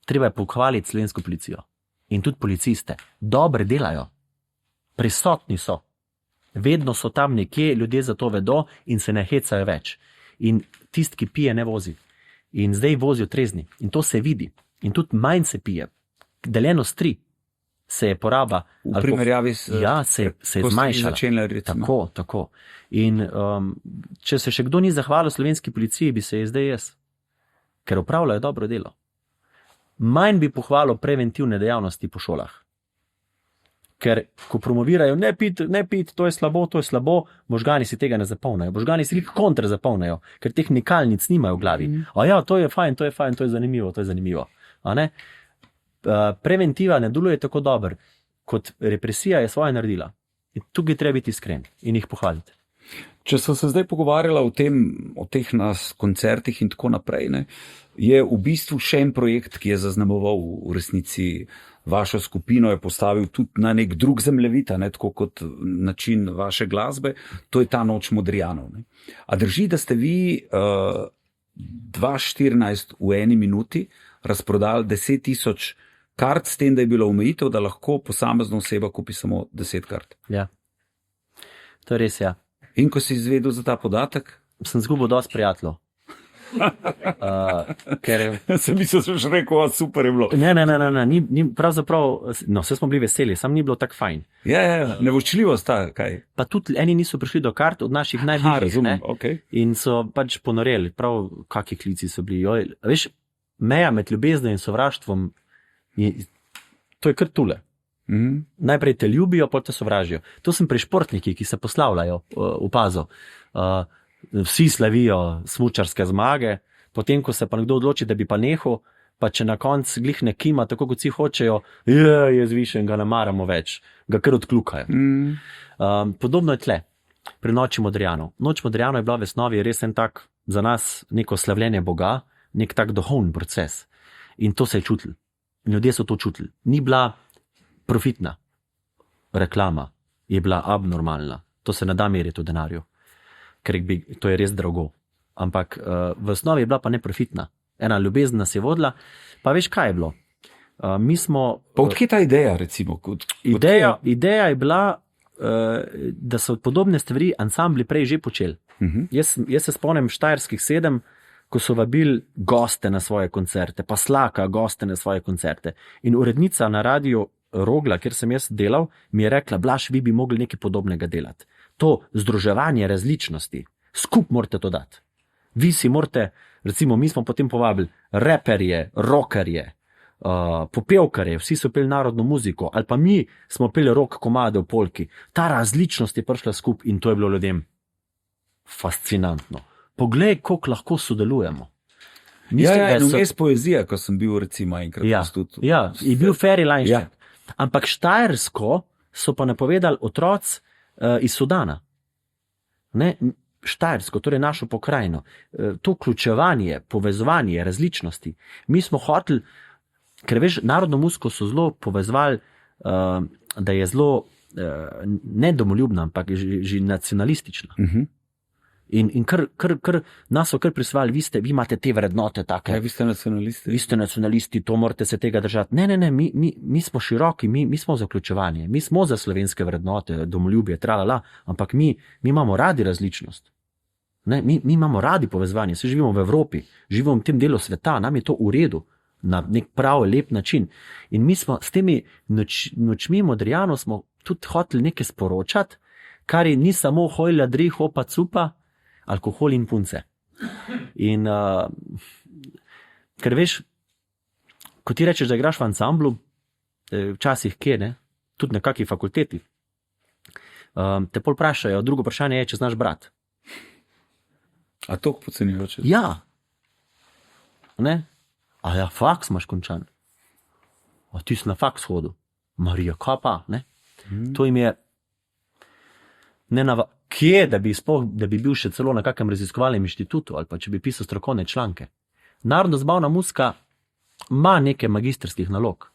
Treba je pohvaliti slovensko policijo in tudi policiste. Dobre delajo. Prisotni so. Vedno so tam nekje, ljudje za to vedo in se ne hecajo več. In tisti, ki pije, ne vozi. In zdaj vozijo trezni. In to se vidi. In tudi manj se pije. Deljeno s 3 se je poraba. V primerjavi se je zmanjšala. Tako. In če se še kdo ni zahvalil slovenski policiji, bi se je zdaj jaz. Ker opravljajo dobro delo. Manj bi pohvalil preventivne dejavnosti po šolah. Ker ko promovirajo, ne pit, to je slabo, možgani si tega ne zapolnajo. Možgani si kontra zapolnajo, ker teh nikalnic nimajo v glavi. A ja, to je fajn, to je zanimivo. A ne? Preventiva ne deluje tako dobro, kot represija je svoje naredila. In tukaj treba biti iskren in jih pohvaliti. Če so se zdaj pogovarjala o teh nas koncertih in tako naprej, ne, je v bistvu še en projekt, ki je zaznamoval v resnici vašo skupino, je postavil tudi na nek drug zemljevid, ne, tako kot način vaše glasbe, to je ta Noč Modrijanov. Ne. A drži, da ste vi 2014 v 1 minuti razprodali 10.000 kart, s tem, da je bila omejitev, da lahko posamezna oseba kupi samo 10 kart? Ja, to je res, ja. In ko si izvedel za ta podatek? Sem zgubil dosti prijateljev. Ker sem mislil, da si rekel, super je bilo. Ne, ni pravzaprav, no, vse smo bili veseli, sam ni bilo tako fajn. Ja, nevočljivo sta, kaj? Pa tudi eni niso prišli do kart od naših najbližjih, razumem, okay. In so pač ponoreli, prav kakšni klici so bili. Joj, veš, meja med ljubeznijo in sovraštvom, to je kar tule. Najprej te ljubijo, potem te sovražijo. To sem pri športniki, ki se poslavljajo, opazil. Vsi slavijo smučarske zmage, potem ko se pa nekdo odloči, da bi pa nehal, pa če na koncu glih ne kima, tako kot vsi hočejo, je zvišen, ga ne maramo več, ga kar odkljukajo. Podobno je tle, pri Noči Modrijanov. Noč Modrijanov je bila v osnovi res en tak za nas neko slavljenje Boga, nek tak duhovni proces. In to se je čutilo. Ljudje so to čutili. Ni bila profitna reklama, je bila abnormalna. To se ne da meriti v denarju. Ker to je res drago. Ampak v osnovi je bila pa neprofitna. Ena ljubezen nas je vodila. Pa veš, kaj je bilo? Mi smo... Pa odkje ta ideja, recimo? Ideja je bila, da so podobne stvari ansambli prej že počeli. Jaz se spomnim Štajerskih 7, ko so vabili goste na svoje koncerte, pa Slaka goste na svoje koncerte. In urednica na radiju Rogla, kjer sem jaz delal, mi je rekla, Blaž, vi bi mogli nekaj podobnega delati. To združevanje različnosti, skup morate to dati. Vi si morate, recimo mi smo potem povabili reperje, rockerje, popevkarje, vsi so peli narodno muziko, ali pa mi smo peli rock komade v polki. Ta različnost je prišla skup in to je bilo ljudem fascinantno. Poglej, koliko lahko sodelujemo. Vmes poezija, ko sem bil recimo enkrat v Stutu. Ja, je bil Ferry Leinšček. Ampak Štajersko so pa napovedali otroci iz Sudana. Ne? Štajersko, torej našo pokrajino. To vključevanje, povezovanje, različnosti. Mi smo hoteli, ker veš, narodno muziko so zelo povezovali, da je zelo ne domoljubna, ampak že nacionalistična. In kar nas so kar prisvali, vi imate te vrednote take. Vi ste nacionalisti. Vi ste nacionalisti, to morate se tega držati. Ne, mi smo široki, mi smo za vključevanje, mi smo za slovenske vrednote, domoljubje, tralala, ampak mi imamo radi različnost. Ne, mi imamo radi povezovanje, se živimo v Evropi, živimo v tem delu sveta, nam je to v redu, na nek prav lep način. In mi smo s temi nočmi Modrijanov smo tudi hoteli nekaj sporočati, kar je ni samo hoj, ladri, hopa, cupa, alkohol in punce. In ker veš, ko ti rečeš, da igraš v ansamblu, včasih kje, ne, tudi na kakšni fakulteti, te pol vprašajo, drugo vprašanje je, če znaš brat. A to pocenjujoče? Ja. Ne? A ja, faks imaš končan. A ti si na faks hodil. Marija, kaj pa, ne? To jim je Kje, da bi bil še celo na kakem raziskovalnem inštitutu ali pa če bi pisal strokovne članke. Narodno-zabavna muzika ima nekaj magistrskih nalog.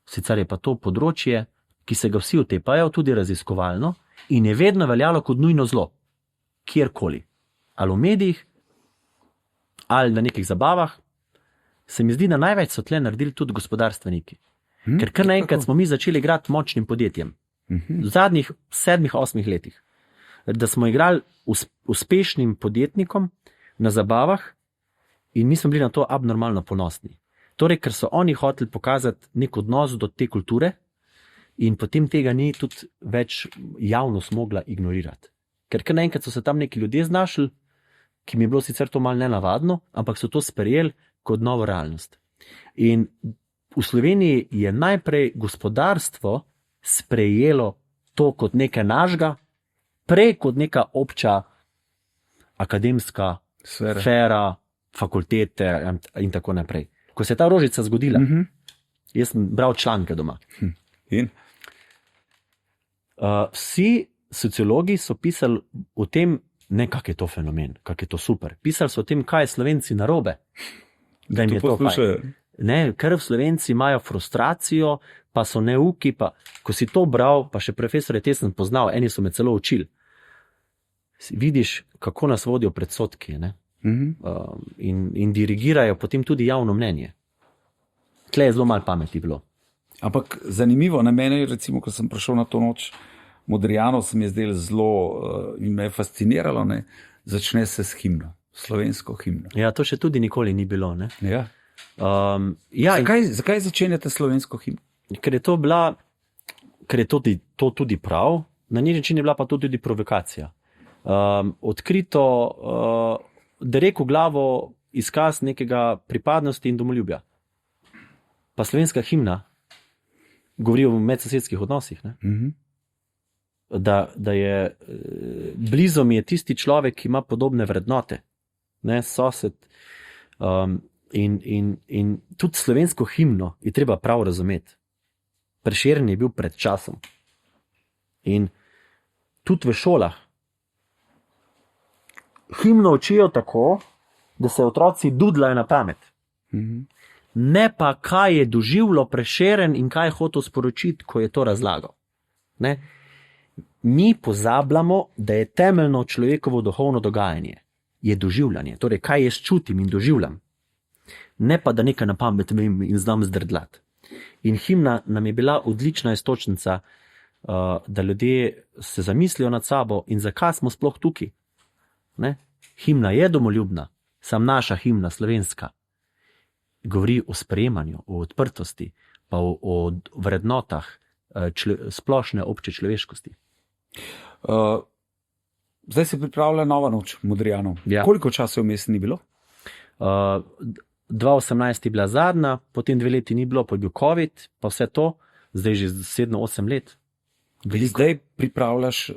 Sicer je pa to področje, ki se ga vsi utepajo, tudi raziskovalno, in je vedno veljalo kot nujno zlo. Kjerkoli. Ali v medijih, ali na nekih zabavah, se mi zdi, da največ so tle naredili tudi gospodarstveniki. Ker kar naenkrat smo mi začeli igrati močnim podjetjem. V zadnjih 7-8 letih. Da smo igrali uspešnim podjetnikom na zabavah in mi smo bili na to abnormalno ponosni. Torej, ker so oni hoteli pokazati nek odnos do te kulture in potem tega ni tudi več javnost mogla ignorirati. Ker naenkrat so se tam neki ljudje znašli, ki mi je bilo sicer to malo nenavadno, ampak so to sprejeli kot novo realnost. In v Sloveniji je najprej gospodarstvo sprejelo to kot nekaj našega, prej kot neka obča akademska sfera, fakultete in tako naprej. Ko se je ta rožica zgodila, jaz sem bral članke doma. In? Vsi sociologi so pisali o tem, ne kak je to fenomen, kak je to super. Pisali so o tem, kaj je Slovenci narobe. Da jim je to fajn. Ne, ker v Slovenci imajo frustracijo, pa so neuki, pa ko si to bral, pa še profesor je te sem poznal, eni so me celo učili. Vidiš, kako nas vodijo predsodki, ne? In dirigirajo potem tudi javno mnenje. Tle je zelo malo pameti bilo. Ampak zanimivo, na mene, recimo, ko sem prišel na to noč Modrijano se mi je zdelo zelo in me je fasciniralo, ne? Začne se s himno, slovensko himno. Ja, to še tudi nikoli ni bilo. Ne? Ja. Ja, Zakaj začenjate slovensko himno? ker je to tudi prav, na njih način je bila pa to tudi provokacija. Odkrito, derek v glavo izkaz nekega pripadnosti in domoljubja. Pa slovenska himna govori o medsosedskih odnosih. Ne? Da je blizu mi je tisti človek, ki ima podobne vrednote, ne, sosed. In tudi slovensko himno je treba prav razumeti. Prešeren je bil pred časom. In tudi v šolah himno učijo tako, da se otroci dudlajo na pamet. Ne pa, kaj je doživljal Prešeren in kaj je hotel sporočiti, ko je to razlagal. Ne? Mi pozabljamo, da je temeljno človekovo duhovno dogajanje je doživljanje. Torej, kaj jaz čutim in doživljam. Ne pa, da nekaj na pamet vem in znam zdrdlati. In himna nam je bila odlična iztočnica, da ljudje se zamislijo nad sabo in zakaj smo sploh tukaj. Ne? Himna je domoljubna, sam naša himna slovenska govori o sprejemanju, o odprtosti, pa o vrednotah splošne obče človeškosti. Zdaj se pripravlja nova noč Modrijanov. Ja. Koliko časa vmes ni bilo? 2018 je bila zadnja, potem 2 leti ni bilo, pa je bil COVID, pa vse to, zdaj že 7-8 let. Zdaj pripravljaš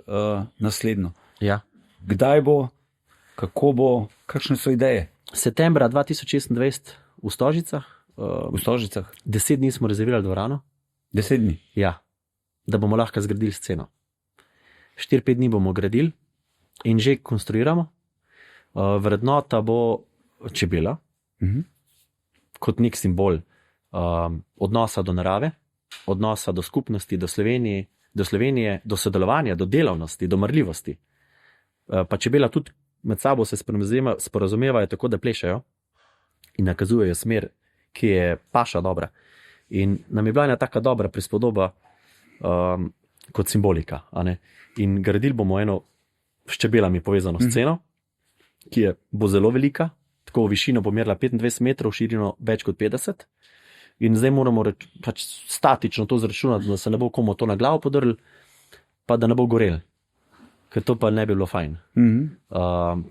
naslednjo. Ja. Kdaj bo, kako bo, kakšne so ideje? Septembra 2026 v Stožicah. V Stožicah? 10 dni smo rezervirali dvorano. 10 dni? Ja, da bomo lahko zgradili sceno. 4-5 dni bomo gradili in že konstruiramo. Vrednota bo čebela, kot nek simbol odnosa do narave, odnosa do skupnosti, do Slovenije, do sodelovanja, do delavnosti, do marljivosti. Pa čebela tudi med sabo se sporazumevajo tako, da plešajo in nakazujejo smer, ki je paša dobra. In nam je bila ena taka dobra prispodoba kot simbolika. A ne? In gradili bomo eno s čebelami povezano sceno, ki bo zelo velika, tako v višino bo merila 25 metrov, širino več kot 50. In zdaj moramo pač statično to zračunati, da se ne bo komu to na glavo podrl, pa da ne bo gorel. Ker to pa ne bi bilo fajn.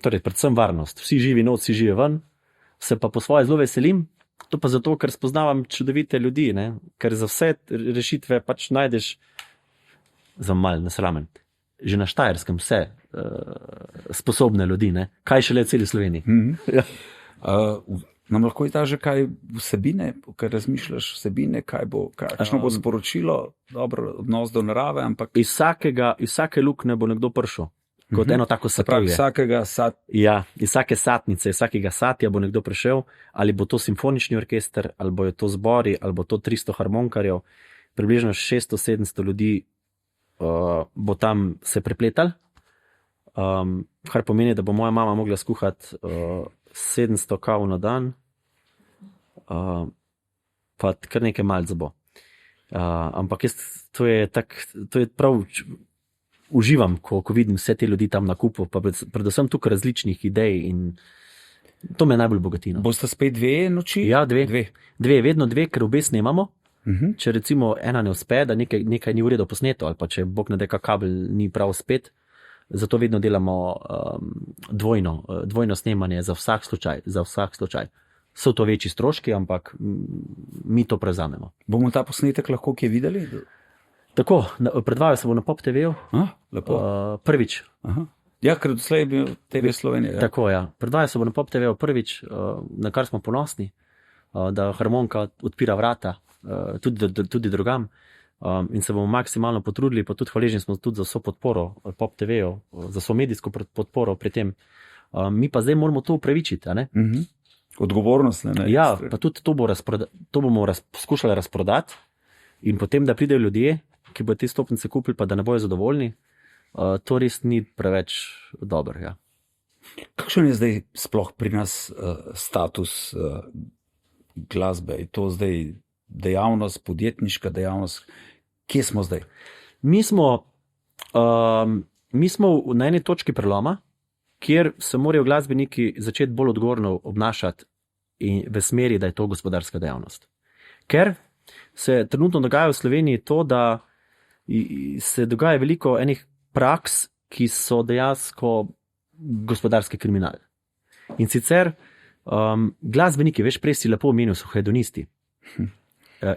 Torej, predvsem varnost. Vsi živi noč, vsi živi ven. Se pa po svoje zelo veselim, to pa zato, ker spoznavam čudovite ljudi, ne? Ker za vse rešitve pač najdeš za mal nesramen. Že na Štajerskem vse sposobne ljudi, ne? Kaj šele v celi Sloveniji. Ja. Nam lahko je ta že kaj vsebine, ker razmišljaš vsebine, kakšno bo sporočilo, dobro odnos do narave, ampak iz vsake lukne bo nekdo prišel. Kot eno tako satavje. Ja, iz vsake satnice, iz vsakega satja bo nekdo prišel, ali bo to simfonični orkester, ali bo to zbori, ali bo to 300 harmonkarjev, približno 600-700 ljudi bo tam se prepletal, kar pomeni, da bo moja mama mogla skuhati 700 kav na dan, pa kar nekaj malce bo. Ampak jaz, to je prav, uživam, ko vidim vse te ljudi tam na kupu, pa predvsem tukaj različnih idej in to me najbolj bogati. No. Boste spet 2 noči? Ja, 2. Vedno 2, ker obe snemamo. Če recimo ena ne uspe, da nekaj ni v redu posneto, ali pa če bog ne da kabel ni prav spet, zato vedno delamo dvojno snemanje za vsak slučaj. So to večji stroški, ampak mi to prevzamemo. Bomo ta posnetek lahko kje videli? Tako, predvajal se bo na Pop TV-u. Prvič. Aha. Ja, ker doslej je bil TV Slovenije. Ja. Tako, ja. Predvajal se bo na Pop TV-u prvič, na kar smo ponosni, da harmonika odpira vrata tudi drugam. In se bomo maksimalno potrudili, pa tudi hvaležni smo tudi za vso podporo Pop TV-ju, za vso medijsko podporo pri tem. Mi pa zdaj moramo to upravičiti, a ne? Odgovornost, ne? Ja, pa tudi to bomo skušali razprodati in potem, da pridejo ljudje, ki bodo te stopnice kupili, pa da ne bojo zadovoljni, to res ni preveč dobro, ja. Kakšen je zdaj sploh pri nas status glasbe? Je to zdaj dejavnost, podjetniška dejavnost? Kje smo zdaj? Mi smo Mi smo na eni točki preloma, kjer se morajo glasbeniki začeti bolj odgovorno obnašati in v smeri, da je to gospodarska dejavnost. Ker se trenutno dogaja v Sloveniji to, da se dogaja veliko enih praks, ki so dejansko gospodarski kriminal. In sicer glasbeniki, veš, prej si lepo omenil, so hedonisti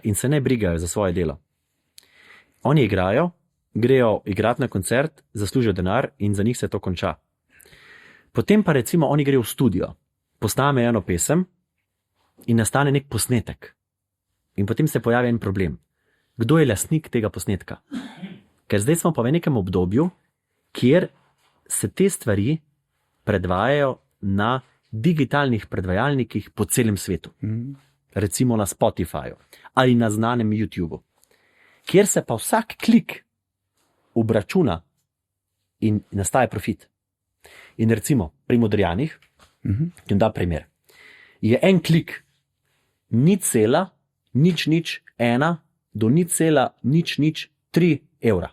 in se ne brigajo za svoje delo. Oni igrajo, grejo igrati na koncert, zaslužijo denar in za njih se to konča. Potem pa recimo oni grejo v studio, posnamejo eno pesem in nastane nek posnetek. In potem se pojavi en problem. Kdo je lastnik tega posnetka? Ker zdaj smo pa v nekem obdobju, kjer se te stvari predvajajo na digitalnih predvajalnikih po celem svetu. Recimo na Spotifyju ali na znanem YouTubeu, kjer se pa vsak klik obračuna in nastaja profit. In recimo pri Modrijanih, ki jim da primer, je en klik 0,001 do 0,003 evra.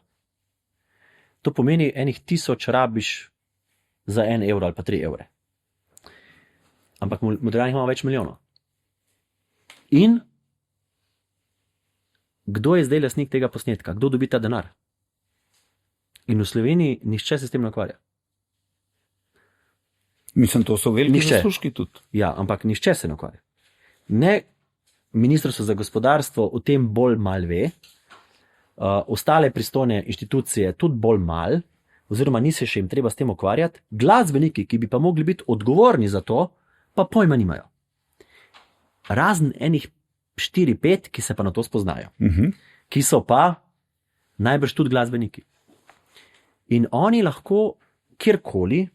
To pomeni enih 1000 rabiš za 1 evro ali pa 3 evre. Ampak Modrijanih imamo več milijonov. In kdo je zdaj lastnik tega posnetka? Kdo dobi ta denar? In v Sloveniji nihče se s tem ne ukvarja. Mislim, to so veliki zaslužki tudi. Ja, ampak nihče se ne ukvarja. Ne, Ministrstvo za gospodarstvo o tem bolj mal ve, ostale pristojne inštitucije tudi bolj mal, oziroma ni se še jim treba s tem ukvarjati, glasbeniki, ki bi pa mogli biti odgovorni za to, pa pojma nimajo. Razen enih 4-5, ki se pa na to spoznajo, ki so pa najbrž tudi glasbeniki. In oni lahko kjerkoli,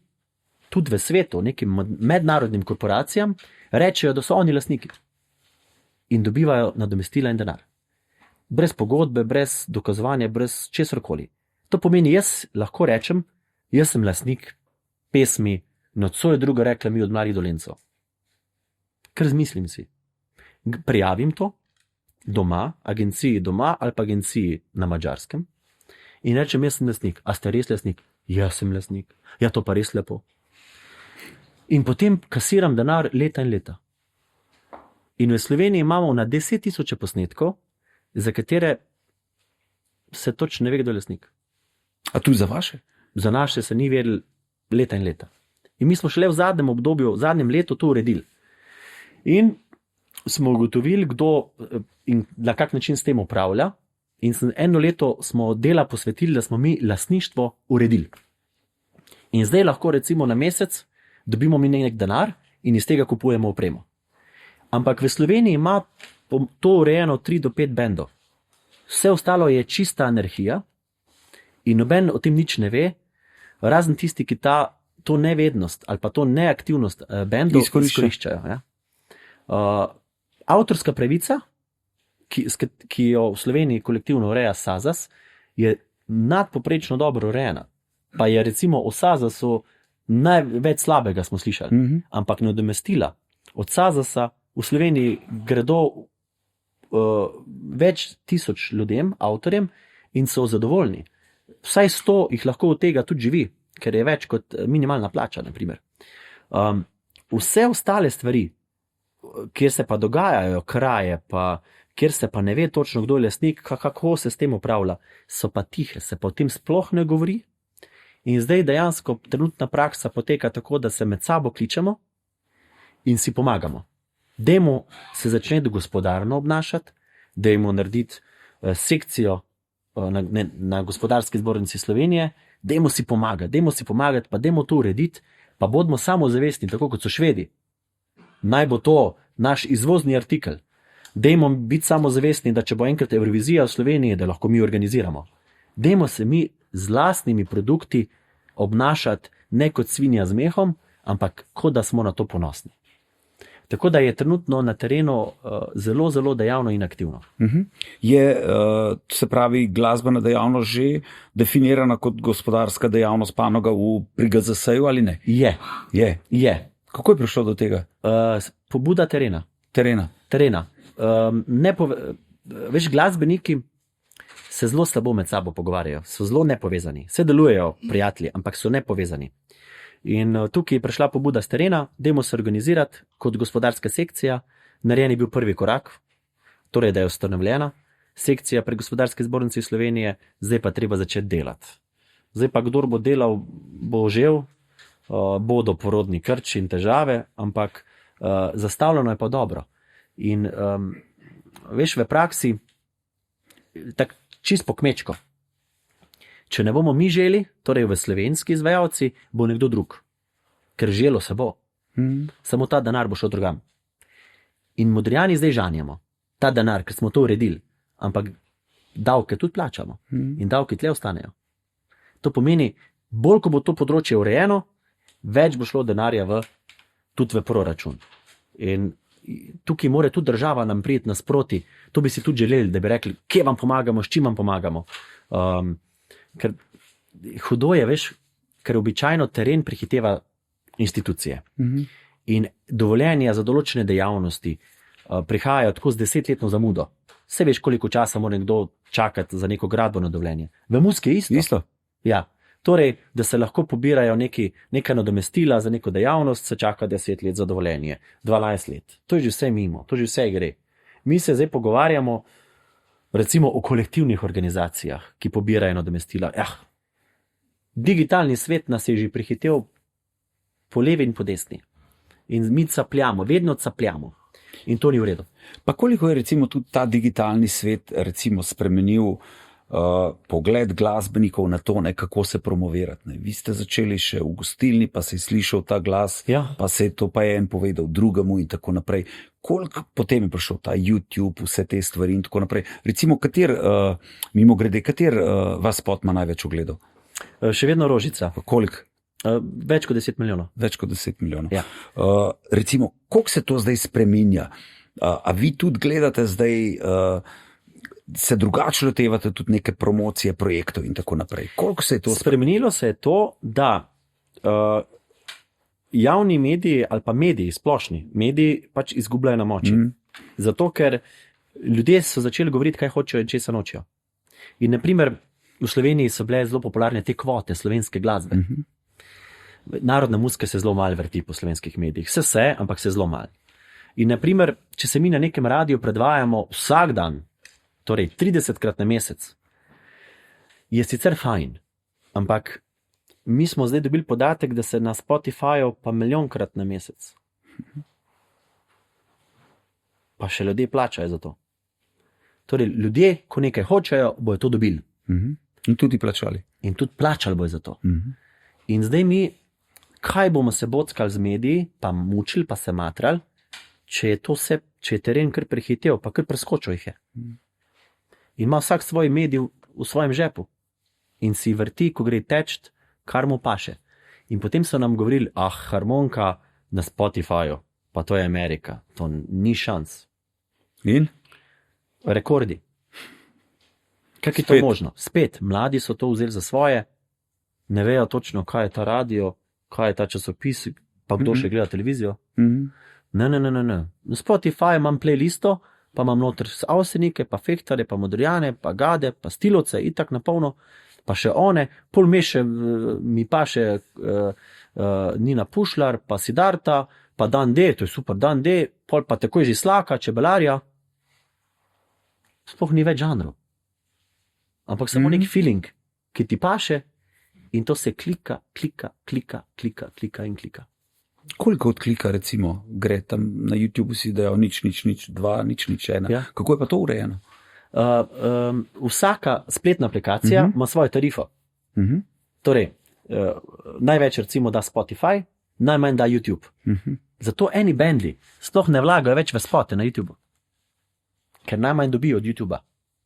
tudi v svetu, nekim mednarodnim korporacijam, rečejo, da so oni lastniki in dobivajo nadomestila in denar. Brez pogodbe, brez dokazovanja, brez česarkoli. To pomeni, jaz lahko rečem, jaz sem lastnik pesmi, nocoj drugo rekla mi od Mladih Dolencev. Ker zmislim si. Prijavim to doma, agenciji doma ali pa agenciji na Madžarskem in rečem, jaz sem lastnik. A ste res lastnik? Jaz sem lastnik. Ja, to pa res lepo. In potem kasiram denar leta in leta. In v Sloveniji imamo na 10.000 posnetkov, za katere se točno ne ve, kdo je lastnik. A tudi za vaše? Za naše se ni vedel leta in leta. In mi smo šele v zadnjem obdobju, v zadnjem letu to uredili. In smo ugotovili, kdo in na kak način s tem upravlja. In eno leto smo dela posvetili, da smo mi lastništvo uredili. In zdaj lahko recimo na mesec dobimo mi nek denar in iz tega kupujemo opremo. Ampak v Sloveniji ima to urejeno 3 do 5 bendov. Vse ostalo je čista anarhija in noben o tem nič ne ve, razen tisti, ki to nevednost ali pa to neaktivnost bendov izkoriščajo. Ja? Avtorska pravica, ki jo v Sloveniji kolektivno ureja SAZAS, je nadpoprečno dobro urejena. Pa je recimo o SAZASu največ slabega smo slišali, ampak nadomestila od SAZASa v Sloveniji gredo več tisoč ljudem, avtorjem in so zadovoljni. Vsaj 100 jih lahko od tega tudi živi, ker je več kot minimalna plača, na primer. Vse ostale stvari, kjer se pa dogajajo kraje, pa kjer se pa ne ve točno, kdo je lastnik, kako se s tem upravlja, so pa tihe, se pa o tem sploh ne govori. In zdaj dejansko trenutna praksa poteka tako, da se med sabo kličemo in si pomagamo. Dajmo se začeti gospodarno obnašati, dajmo narediti sekcijo na Gospodarski zbornici Slovenije, dajmo si pomagati, pa dajmo to urediti, pa bodimo samozavestni, tako kot so Švedi. Naj bo to naš izvozni artikel. Dajmo biti samozavestni, da če bo enkrat Evrovizija v Sloveniji, da lahko mi organiziramo. Dajmo se mi z lastnimi produkti obnašati ne kot svinja z mehom, ampak kot da smo na to ponosni. Tako da je trenutno na terenu zelo, zelo dejavno in aktivno. Je, se pravi, glasbena dejavnost že definirana kot gospodarska dejavnost panoga pri GZS-ju ali ne? Je. Kako je prišlo do tega? Pobuda terena. Veš, glasbeniki se zelo slabo med sabo pogovarjajo, so zelo nepovezani, vse delujejo prijatelji, ampak so nepovezani. In tukaj je prišla pobuda z terena, dajmo se organizirati kot gospodarska sekcija, narejen je bil prvi korak, torej da je ustanovljena sekcija pri Gospodarski zbornici Slovenije, zdaj pa treba začeti delati. Zdaj pa kdor bo delal, bo žel, bodo porodni krči in težave, ampak zastavljeno je pa dobro. In veš, v praksi, tako čisto kmečko, če ne bomo mi želi, torej v slovenski izvajalci, bo nekdo drug. Ker želo se bo. Samo ta denar bo šel drugam. In Modrijani zdaj žanjamo. Ta denar, ker smo to uredili. Ampak davke tudi plačamo. In davki tle ostanejo. To pomeni, bolj ko bo to področje urejeno, več bo šlo denarja tudi v proračun. In tukaj mora tudi država nam priti nasproti. To bi si tudi želeli, da bi rekli, kje vam pomagamo, s čim vam pomagamo. Ker hudo je, veš, ker običajno teren prehiteva institucije. In dovoljenja za določene dejavnosti prihajajo tako z 10-letno zamudo. Vse veš, koliko časa mora nekdo čakati za neko gradbeno dovoljenje. V Muski je isto. Ja. Torej, da se lahko pobirajo neka nadomestila za neko dejavnost, se čaka 10 let za dovoljenje, 12 let. To je že vse mimo, to že vse gre. Mi se zdaj pogovarjamo recimo o kolektivnih organizacijah, ki pobirajo nadomestila. Digitalni svet nas je že prehitev po levi in po desni. In mi capljamo, vedno capljamo. In to ni v redu. Pa koliko je recimo tudi ta digitalni svet recimo spremenil pogled glasbenikov na to, kako se promovirati. Vi ste začeli še v gostilni, pa se je slišal ta glas, pa se je to pa je en povedal drugemu in tako naprej. Koliko potem je prišel ta YouTube, vse te stvari in tako naprej. Recimo, mimogrede, kater vas spot ima največ ogledov? Še vedno Rožica. Koliko? Več kot 10 milijonov. Več kot 10 milijonov. Ja. Recimo, koliko se to zdaj spreminja? A vi tudi gledate zdaj, se drugače lotevate tudi neke promocije projektov in tako naprej? Koliko se je to spremenilo? Se je to, da javni mediji ali pa mediji, splošni mediji pač izgubljajo na moči. Zato, ker ljudje so začeli govoriti, kaj hočejo in česa nočejo. In naprimer, v Sloveniji so bile zelo popularne te kvote slovenske glasbe. Narodna muzika se zelo malo vrti po slovenskih medijih. Vse, ampak se zelo malo. In naprimer, če se mi na nekem radiju predvajamo vsak dan, torej 30krat na mesec, je sicer fajn, ampak mi smo zdaj dobili podatek, da se na Spotifyju pa 1 milijonkrat na mesec. Pa še ljudje plačajo za to. Torej, ljudje, ko nekaj hočejo, bojo to dobili. In tudi plačali. In tudi plačali bojo za to. In zdaj mi, kaj bomo se bockali z mediji, pa mučili, pa se matrali, če je teren kar prehitev, pa kar preskočil jih je. In ima vsak svoj medij v svojem žepu. In si vrti, ko gre teč, kar mu paše. In potem so nam govorili, harmonika na Spotifyju, pa to je Amerika, to ni šans. In? Rekordi. Kako je to možno? Spet, mladi so to vzeli za svoje, ne vejo točno, kaj je ta radio, kaj je ta časopis, pa kdo še gleda televizijo. Ne. Na Spotifyju imam playlisto, pa imam noter Avsenike, pa Fehtare, pa Modrijane, pa Gade, pa Stilovce, itak na polno, pa še one, pol meše mi pa še Nina Pušlar, pa Siddharta, pa Dan D, to je super Dan D, pol pa takoj že Slaka, Čebelarja. Sploh ni več žanrov. Ampak samo nek feeling, ki ti paše in to se klika. Koliko odklika recimo gre tam na YouTube, si dajo nič, 2, nič, 1. Ja. Kako je pa to urejeno? Vsaka spletna aplikacija ima svojo tarifo. Torej, največ recimo da Spotify, najmanj da YouTube. Zato eni bendi sploh ne vlagajo več v spote na YouTube, ker najmanj dobijo od YouTuba.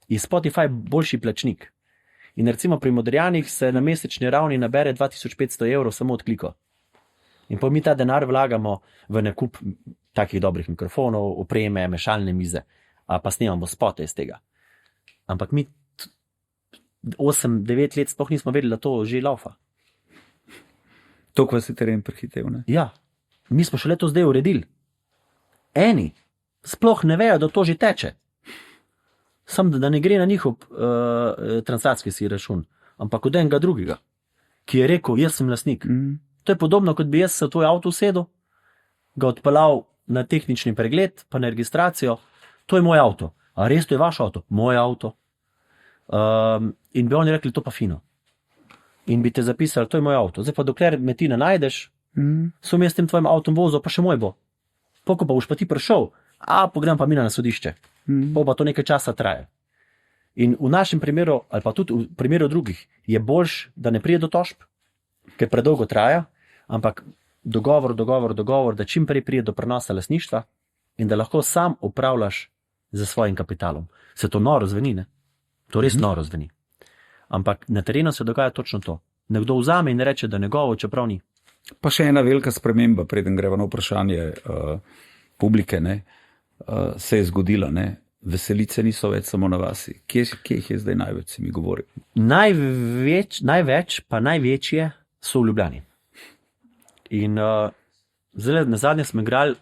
Je Spotify boljši plačnik. In recimo pri Modrijanih se na mesečni ravni nabere 2500 € samo od kliko. In pa mi ta denar vlagamo v nakup takih dobrih mikrofonov, opreme, mešalne mize, pa snemamo spote iz tega. Ampak mi 8-9 let sploh nismo vedeli, da to že laufa. To, ko se teren prehitev, ne? Ja, mi smo šele to zdaj uredili. Eni sploh ne vejo, da to že teče. Sam da ne gre na njihov transakcijski račun, ampak od enega drugega, ki je rekel, jaz sem lastnik. To je podobno, kot bi jaz se v tvoj avto usedel, ga odpeljal na tehnični pregled, pa na registracijo, to je moj avto. A res to je vaš avto? Moj avto. In bi oni rekli, to pa fino. In bi te zapisali, to je moj avto. Zdaj pa dokler me ti ne najdeš, sem jaz tem tvojim avtom vozil, pa še moj bo. Poko pa boš pa ti prišel, pogrem pa mina na sodišče. Pa to nekaj časa traje. In v našem primeru, ali pa tudi v primeru drugih, je boljš, da ne prije do tožb, ker predolgo traja, ampak dogovor, da čim prej prije do prenosa lastništva in da lahko sam upravljaš za svojim kapitalom. Se to noro zveni, ne? To res noro zveni. Ampak na terenu se dogaja točno to. Nekdo vzame in reče, da njegovo, čeprav ni. Pa še ena velika sprememba, preden greva na vprašanje publike, ne, se je zgodila, ne. Veselice niso več samo na vasi. Kje jih je zdaj največ, si mi govori? Največ, pa največje so v Ljubljani. In zdaj na zadnje smo igrali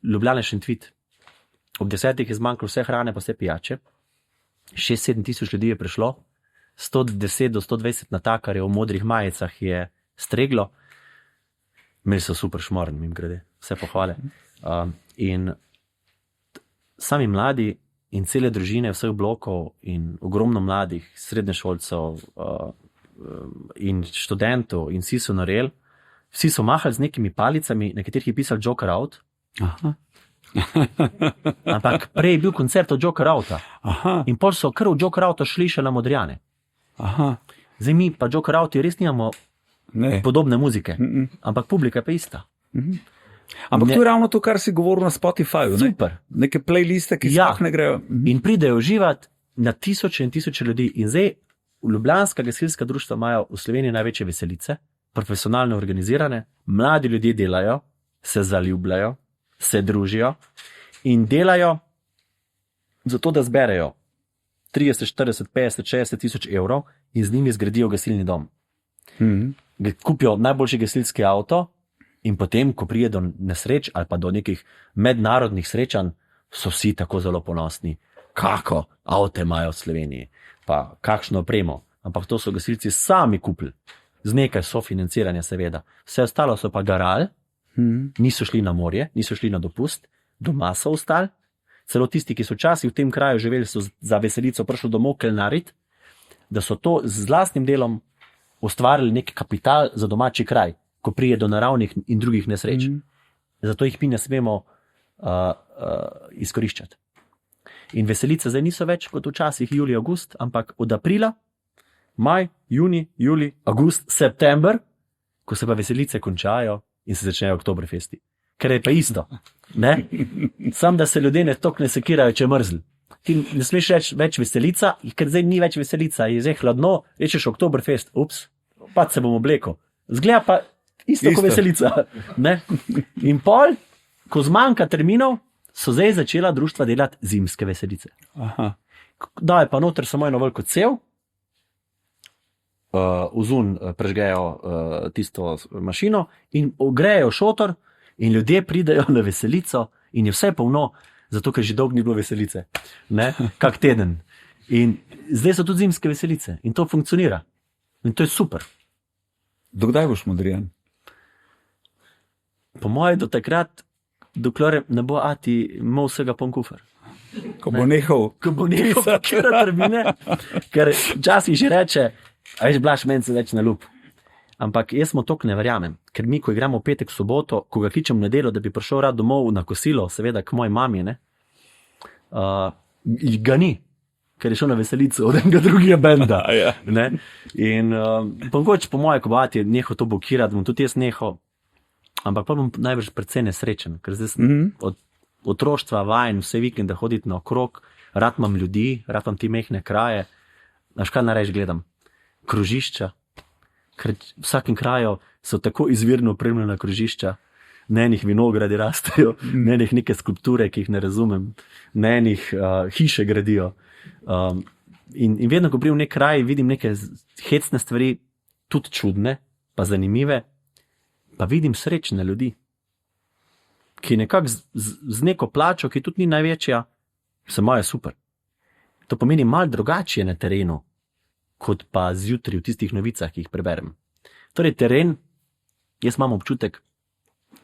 Ljubljane Šentvid. Ob 10 je zmanjkalo vse hrane, pa vse pijače. 6-7 tisoč ljudi je prišlo, 110 do 120 natakarjev v modrih majicah je streglo. Imeli so super šmorn, mimogrede, vse pohvale. In sami mladi in cele družine vseh blokov in ogromno mladih, srednješolcev in študentov in vsi so naredili, vsi so mahali z nekimi palicami, na katerih je pisal Joker Out. Aha. Ampak prej je bil koncert od Joker Outa. In pol so kar v Joker Outa šli še na Modrijane. Zdaj mi pa Joker Outi res nimamo podobne muzike, ampak publika pa ista. Ampak to je ravno to, kar si govoril na Spotifyju. Super. Neke playliste, ki sploh ne grejo. In pridejo uživati na tisoče in tisoče ljudi. In zdaj Ljubljanska gasilska društva imajo v Sloveniji največje veselice, profesionalno organizirane, mladi ljudje delajo, se zaljubljajo, se družijo in delajo zato, da zberejo 30, 40, 50, 60 tisoč evrov in z njimi zgradijo gasilni dom. Kupijo najboljši gasilski avto in potem, ko prije do nesreč ali pa do nekih mednarodnih srečanj, so vsi tako zelo ponosni, kako avte imajo v Sloveniji, pa kakšno opremo. Ampak to so gasilci sami kupili, z nekaj sofinanciranja seveda. Vse ostalo so pa garali, niso šli na morje, niso šli na dopust, doma so ostali. Celo tisti, ki so včasih v tem kraju živeli, so za veselico prišli domov kelnariti, da so to z lastnim delom ustvarili nek kapital za domači kraj, ko prije do naravnih in drugih nesreč. Zato jih mi ne smemo izkoriščati. In veselice zdaj niso več kot včasih julij, august, ampak od aprila, maj, juni, juli, august, september, ko se pa veselice končajo in se začnejo oktoberfesti. Ker je pa isto, ne? Sam, da se ljudje ne toliko ne sekirajo, če mrzli. Ti ne smeš reči več veselica, ker zdaj ni več veselica, je zdaj hladno, rečeš oktoberfest, pa se bom obleko. Zgleda pa isto kot veselica, ne? In pol, ko zmanjka terminov, so zdaj začela društva delati zimske veselice. Dajo pa noter samo eno veliko cev, vzun prežgejo tisto mašino in ogrejo šotor in ljudje pridejo na veselico in je vse polno, zato ker že dolgo ni bilo veselice, ne, kak teden. In zdaj so tudi zimske veselice in to funkcionira. In to je super. Dokdaj boš Modrijan? Po moje do takrat, dokler ne bo ati imel vsega poln kufer. Ko bo nehal termine, ker včasih že reče, a veš, Blaž, meni se več na lup. Ampak jaz mu tok ne verjamem, ker mi, ko igramo petek, soboto, ko ga kličem nedelo, da bi prišel rad domov na kosilo, seveda k moji mami, ne, ga ni, ker je šel na veselico od enega drugega benda. Ne? In mogoče po moje, ko bo ati nehal to blokirati, bom tudi jaz nehal, ampak pa bom najbrž predvsej nesrečen, ker zdaj sem od otroštva vajen vse vikende hoditi na okrog, rad imam ljudi, rad imam ti mehne kraje, znaš kaj narejš gledam? Krožišča, ker v vsakem kraju so tako izvirno opremljena krožišča, na enih vinogradi rastejo, na enih neke skulpture, ki jih ne razumem, na enih hiše gradijo. In vedno, ko pridem v nek kraj, vidim neke hecne stvari, tudi čudne, pa zanimive, pa vidim srečne ljudi, ki nekako z neko plačo, ki tudi ni največja, se imajo super. To pomeni malo drugače na terenu, kot pa zjutraj v tistih novicah, ki jih preberem. Torej teren, jaz imam občutek,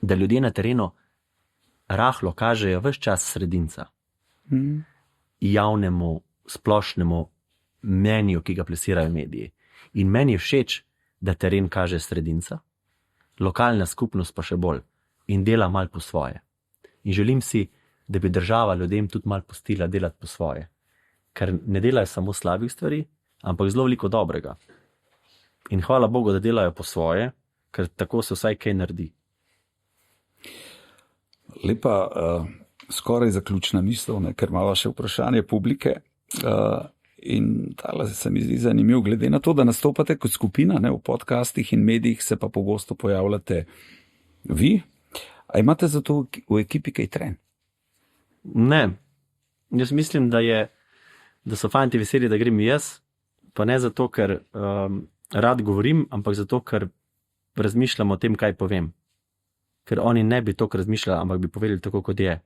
da ljudje na terenu rahlo kažejo ves čas sredinca. Javnemu, splošnemu mnenju, ki ga plasirajo mediji. In meni je všeč, da teren kaže sredinca, lokalna skupnost pa še bolj in dela malo po svoje. In želim si, da bi država ljudem tudi malo pustila delati po svoje. Ker ne delajo samo slabih stvari, ampak zelo veliko dobrega. In hvala Bogu, da delajo po svoje, ker tako se vsaj kaj naredi. Lepa, skoraj zaključna misel, ne, ker imamo še vprašanje publike. In tale se mi zdi zanimiv, glede na to, da nastopate kot skupina, ne, v podcastih in medijih se pa pogosto pojavljate vi. A imate zato v ekipi kaj tren? Ne. Jaz mislim, da so fanti veseli, da grem jaz, pa ne zato, ker rad govorim, ampak zato, ker razmišljam o tem, kaj povem. Ker oni ne bi toliko razmišljali, ampak bi povedali tako, kot je.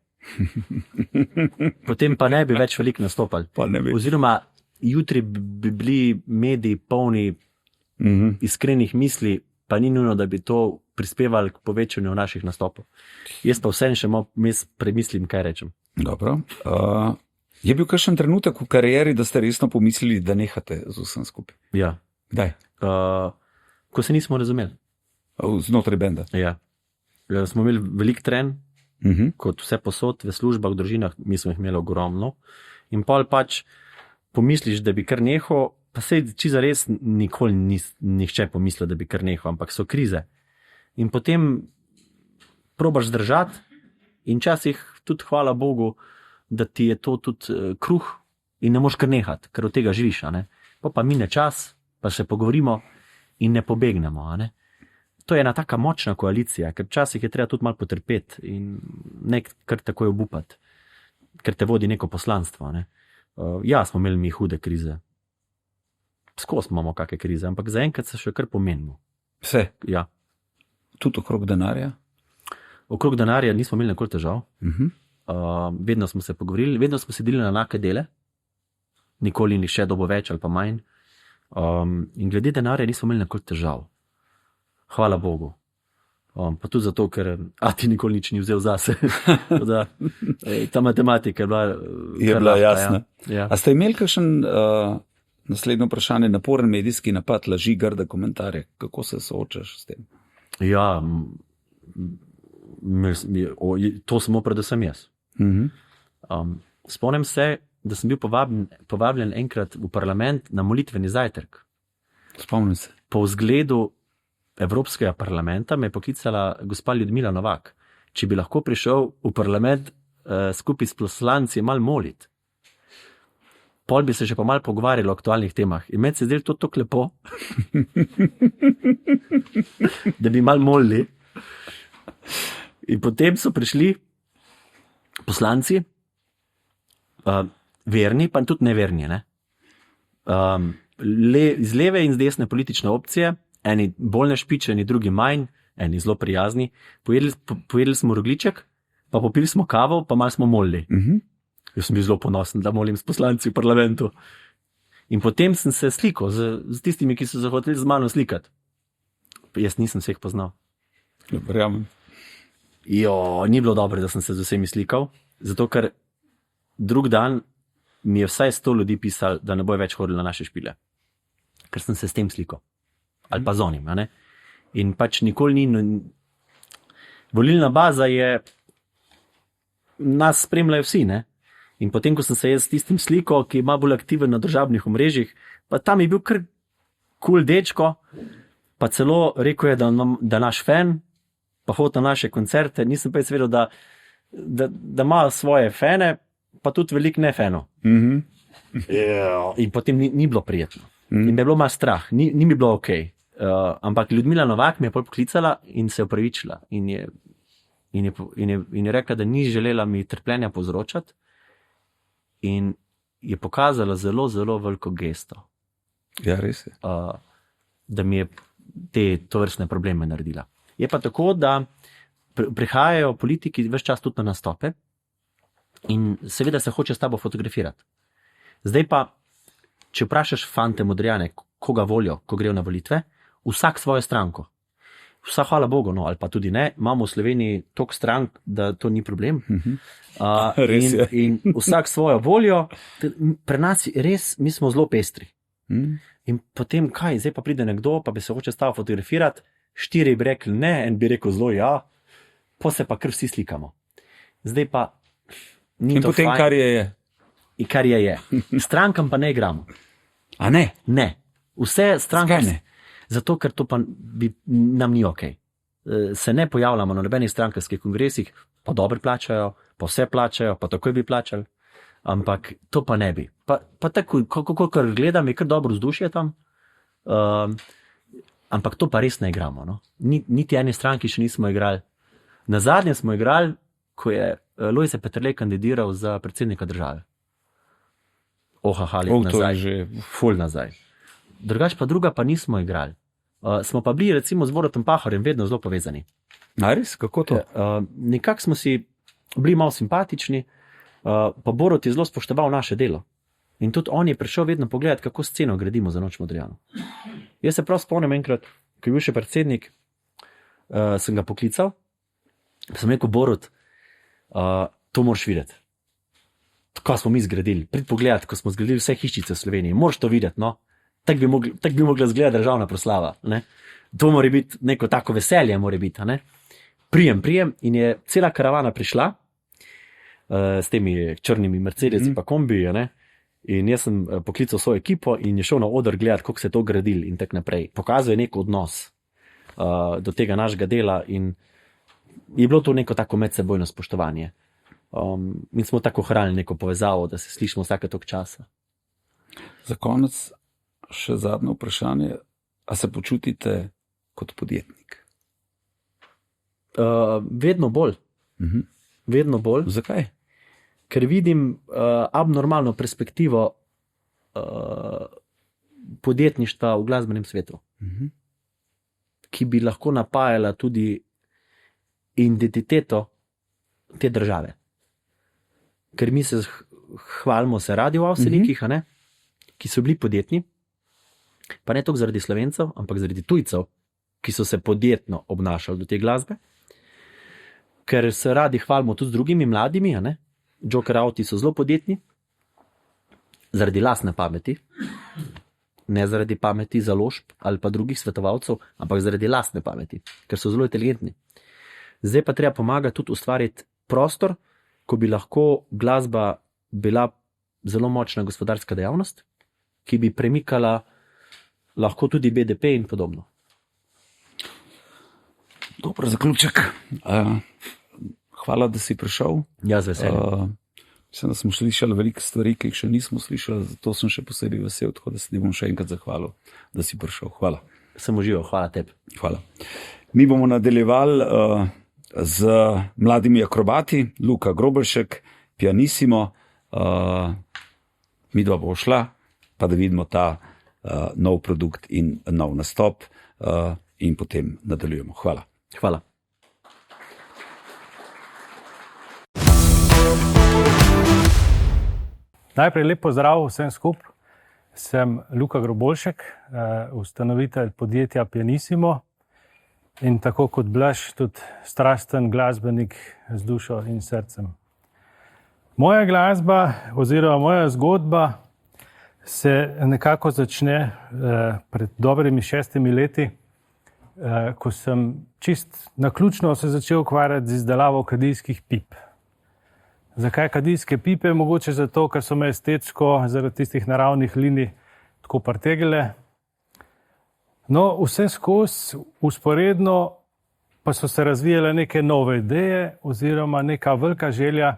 Potem pa ne bi več veliko nastopali. Oziroma, jutri bi bili mediji polni iskrenih misli, pa ni nujno, da bi to prispevali k povečanju naših nastopov. Jaz pa vsem še premislim, kaj rečem. Dobro. Je bil kakšen trenutek v karieri, da ste resno pomislili, da nehate z vsem skupaj? Ja. Kdaj? Ko se nismo razumeli. Znotraj benda? Ja. Smo imeli velik tren, kot vse posod, v službah, v družinah, mi smo jih imeli ogromno. In pol pač pomisliš, da bi kar nehal, pa sej čisto res nikoli nihče pomislil, da bi kar nehal, ampak so krize. In potem probaš zdržati in časih tudi hvala Bogu, da ti je to tudi kruh in ne moš kar nehati, ker od tega živiš. Pa mine čas, pa se pogovorimo in ne pobegnemo. To je ena taka močna koalicija, ker včasih je treba tudi malo potrpeti in ne kar takoj obupati, ker te vodi neko poslanstvo. Ja, smo imeli mi hude krize. Skozi imamo kakšne krize, ampak zaenkrat se še kar pomenimo. Vse? Ja. Tudi okrog denarja? Okrog denarja nismo imeli nikoli težav. Vedno smo se pogovorili, vedno smo se delili na enake dele, nikoli ni še dobo več ali pa manj. In glede denarja nismo imeli nikoli težav. Hvala Bogu. Pa tudi zato, ker Ati nikoli nič ni vzel zase. Ta matematika je bila jasna. Ja. A ste imeli kakšen, naslednje vprašanje, naporen medijski napad, laži, grde komentarje? Kako se soočaš s tem? Ja, to samo predvsem jaz. Spomnim se, da sem bil povabljen enkrat v parlament na molitveni zajtrk. Spomnim se. Po vzgledu Evropskega parlamenta me je poklicala gospa Ljudmila Novak, če bi lahko prišel v parlament skupaj s poslanci malo moliti. Pol bi se že pa malo pogovarjali o aktualnih temah. In meni se zdelo to tako lepo, da bi malo molili. In potem so prišli poslanci, verni, pa tudi neverni. Iz leve in z desne politične opcije, eni bolj nešpičeni, drugi manj, eni zelo prijazni. Pojedli smo rogljiček, pa popili smo kavo, pa malo smo molili. Jaz sem bil zelo ponosen, da molim s poslanci v parlamentu. In potem sem se slikal z tistimi, ki so se hoteli z mano slikati. Jaz nisem vseh poznal. Verjamem. Ni bilo dobro, da sem se z vsemi slikal, zato ker drug dan mi je vsaj 100 ljudi pisali, da ne bojo več hodili na naše špile. Ker sem se s tem slikal. Ali pa z onim. In pač nikoli ni. Volilna baza je, nas spremljajo vsi, In potem, ko sem se jaz s tistim sliko, ki ima bolj aktiven na družabnih omrežjih, pa tam je bil kar cool dečko, pa celo rekel je, da naš fan, pa hodi na naše koncerte, nisem pa izvedel, da ima svoje fane, pa tudi veliko ne fanov. In potem ni bilo prijetno. In me je bilo malo strah, ni mi bilo okej. Ampak Ljudmila Novak me je poklicala in se opravičila. In je rekla, da ni želela mi trpljenja povzročati. In je pokazala zelo, zelo veliko gesto. Ja, res je. Da mi je tovrstne probleme naredila. Je pa tako, da prihajajo politiki ves čas tudi na nastope in seveda se hoče s tabo fotografirati. Zdaj pa, če vprašaš fante Modrijane, koga volijo, ko grejo na volitve, vsak svojo stranko. Vsa, hvala Bogu, no, ali pa tudi ne, imamo v Sloveniji toliko strank, da to ni problem. Res je. In vsak svojo voljo, pri nas res, mi smo zelo pestri. In potem kaj, zdaj pa pride nekdo, pa bi se hoče stal fotografirati, 4 bi rekli ne, en bi rekel zelo ja, pa se pa kar vsi slikamo. Zdaj pa ni In to potem, fajn. Kar je. Strankam pa ne igramo. A ne? Ne. Vse stranke. Zakaj ne? Zato, ker to pa nam ni okej. Se ne pojavljamo na nobenih strankarskih kongresih, pa dobro plačajo, pa vse plačajo, pa takoj bi plačali, ampak to pa ne bi. Pa tako, kar gledam, je kar dobro vzdušje tam, ampak to pa res ne igramo. No? Niti ene stranki še nismo igrali. Nazadnje smo igrali, ko je Lojze Peterle kandidiral za predsednika države. Let nazaj. To je že ful nazaj. Drugač pa druga pa nismo igrali. Smo pa bili recimo z Borutom Pahorjem vedno zelo povezani. A res? Kako to? Nekako smo si bili malo simpatični, pa Borut je zelo spoštoval naše delo. In tudi on je prišel vedno pogledati, kako sceno gradimo za Noč Modrijanov. Jaz se prav spomnim enkrat, ko je bil še predsednik, sem ga poklical, sem rekel, Borut, to moraš videti. Kaj smo mi zgradili? Prid pogledati, ko smo zgradili vse hišice v Sloveniji. Moraš to videti, no. Tak bi mogla zgledati državna proslava. Ne? To mora biti neko tako veselje, mora biti. Ne? Prijem in je cela karavana prišla s temi črnimi Mercedesi pa kombiji. Ne? In jaz sem poklical svojo ekipo in je šel na oder gledati, kako se je to gradili in tako naprej. Pokazal je nek odnos do tega našega dela in je bilo to neko tako medsebojno spoštovanje. In smo tako hranili neko povezavo, da se slišimo vsake toliko časa. Za konec še zadnje vprašanje. A se počutite kot podjetnik? Vedno bolj. Vedno bolj. Zakaj? Ker vidim abnormalno perspektivo podjetništva v glasbenem svetu, ki bi lahko napajala tudi identiteto te države. Ker mi se hvalimo se radi v Avsenikih, ki so bili podjetni, pa ne toliko zaradi Slovencev, ampak zaradi tujcev, ki so se podjetno obnašali do te glasbe, ker se radi hvalimo tudi z drugimi mladimi, Joker Auti so zelo podjetni, zaradi lastne pameti, ne zaradi pameti založb ali pa drugih svetovalcev, ampak zaradi lastne pameti, ker so zelo inteligentni. Zdaj pa treba pomagati tudi ustvariti prostor, ko bi lahko glasba bila zelo močna gospodarska dejavnost, ki bi premikala lahko tudi BDP in podobno. Dober zaključek. Hvala, da si prišel. Ja, z veseljem. Mislim, da smo slišali veliko stvari, ki jih še nismo slišali, zato sem še posebej vesel, tako da se ti bom še enkrat zahvalil, da si prišel. Hvala. Sem užival, hvala tebi. Hvala. Mi bomo nadaljevali z mladimi akrobati, Luka Grobelšek, pianissimo, midva bo šla, pa da vidimo ta nov produkt in nov nastop in potem nadaljujemo. Hvala. Hvala. Najprej lep pozdrav vsem skupaj. Sem Luka Grobelšek, ustanovitelj podjetja Pianissimo in tako kot Blaž, tudi strasten glasbenik z dušo in srcem. Moja glasba oziroma moja zgodba se nekako začne pred dobrimi 6 leti, ko sem čist naključno se začel ukvarjati z izdelavo kadilskih pip. Zakaj kadilske pipe? Mogoče zato, ker so me estetsko zaradi tistih naravnih linij tako pretegle. No, vse skozi usporedno pa so se razvijale neke nove ideje oziroma neka velika želja,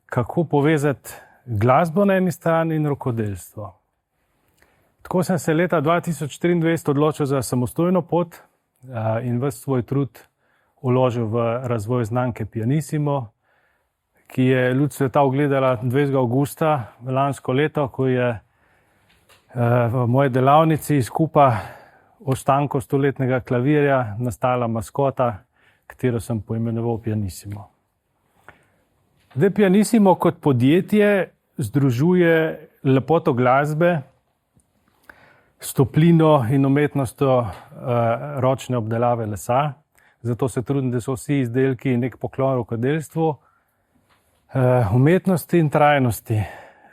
kako povezati glasbo na eni strani in rokodelstvo. Tako sem se leta 2023 odločil za samostojno pot in ves svoj trud vložil v razvoj znamke Pianissimo, ki je luč sveta ugledala 20. avgusta lansko leto, ko je v moji delavnici skupaj ostankov 100-letnega klavirja nastala maskota, katero sem poimenoval Pianissimo. Zdaj, Pianissimo kot podjetje združuje lepoto glasbe s toplino in umetnostjo ročne obdelave lesa. Zato se trudim, da so vsi izdelki nek poklon rokodelstvu, umetnosti in trajnosti.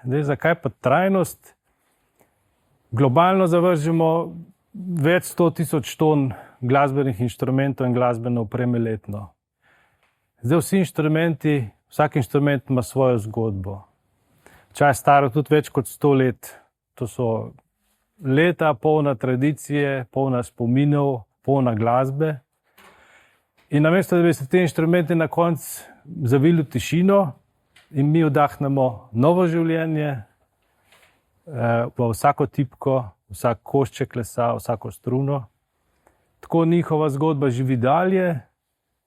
Zdaj, zakaj pa trajnost? Globalno zavržemo več 100.000 ton glasbenih inštrumentov in glasbene opreme letno. Zdaj vsak inštrument ima svojo zgodbo. Včasih staro tudi več kot 100 let. To so leta polna tradicije, polna spominov, polna glasbe. In namesto, da bi se te inštrumenti na koncu zavili v tišino in mi vdahnemo novo življenje v vsako tipko, vsak košček lesa, vsako struno, tako njihova zgodba živi dalje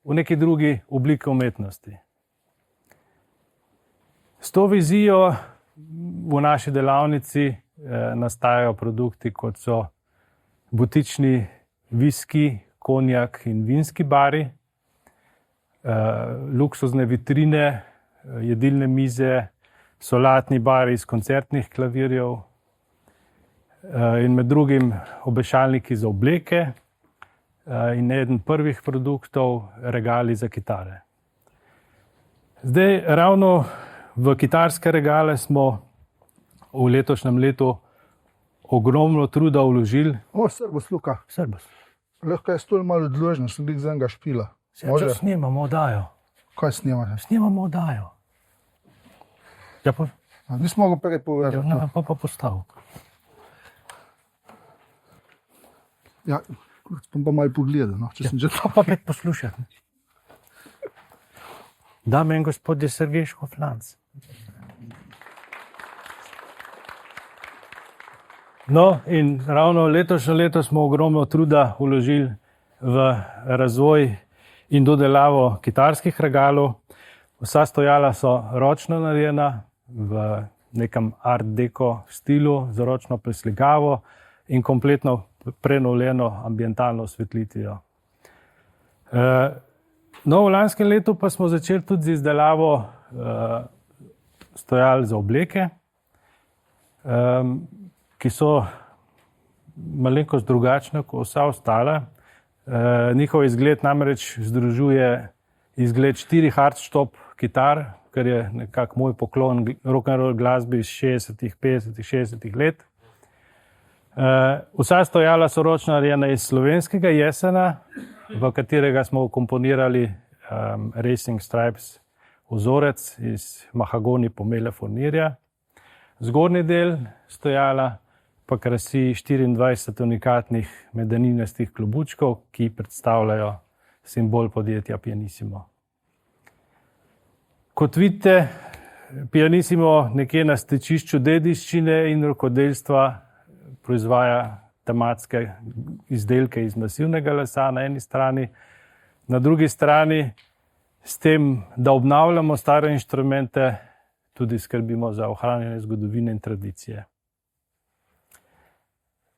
v neki drugi obliki umetnosti. S to vizijo v naši delavnici nastajajo produkti, kot so butični viski, konjak in vinski bari, luksuzne vitrine, jedilne mize, solatni bari iz koncertnih klavirjev in med drugim obešalniki za obleke in eden prvih produktov regali za kitare. Zdaj, ravno v kitarske regale smo v letošnjem letu ogromno truda vložili. Srbos, Luka. Srbos. Lahko je stol malo odložen, sem bil z enega špila. Če snemamo oddajo. Kaj snimate? Snemamo oddajo. Ja, pa Nismo mogli prej povedati. ja, pa postav. Ja, bom pa malo pogledal, no, če sem že to. Pa pet poslušati. Dame in gospodje, Sergej Škoflanc. No, in ravno letošnje leto smo ogromno truda vložili v razvoj in dodelavo kitarskih regalov. Vsa stojala so ročno narejena v nekem art deco stilu z ročno preslikavo in kompletno prenovljeno ambientalno osvetlitvijo. No, v lanskem letu pa smo začeli tudi z izdelavo stojal za obleke, ki so malenkost drugačne kot vsa ostala. Njihov izgled namreč združuje izgled 4 hardstop kitar, kar je nekako moj poklon rock'n'roll glasbi iz 60., 50., 60. let. Vsa stojala so ročno narejena iz slovenskega jesena, v katerega smo vkomponirali Racing Stripes vzorec iz mahagoni pomele furnirja. Zgornji del stojala pa krasi 24 unikatnih medeninastih klobučkov, ki predstavljajo simbol podjetja Pianissimo. Kot vidite, Pianissimo nekje na stičišču dediščine in rokodelstva proizvaja tematske izdelke iz masivnega lesa na eni strani, na drugi strani s tem, da obnavljamo stare inštrumente, tudi skrbimo za ohranjanje zgodovine in tradicije.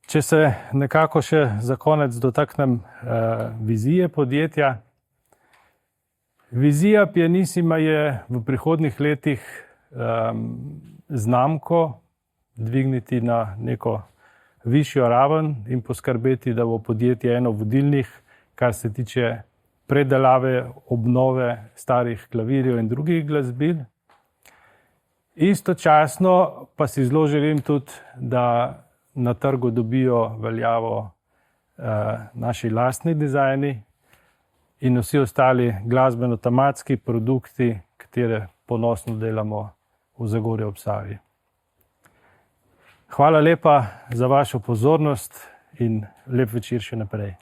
Če se nekako še za konec dotaknem vizije podjetja. Vizija Pianissima je v prihodnjih letih znamko dvigniti na neko višjo raven in poskrbeti, da bo podjetje eno vodilnih, kar se tiče predelave, obnove starih klavirjev in drugih glasbil. Istočasno pa si zelo želim tudi, da na trgu dobijo veljavo naši lastni dizajni in vsi ostali glasbeno-tematski produkti, katere ponosno delamo v Zagorju ob Savi. Hvala lepa za vašo pozornost in lep večer še naprej.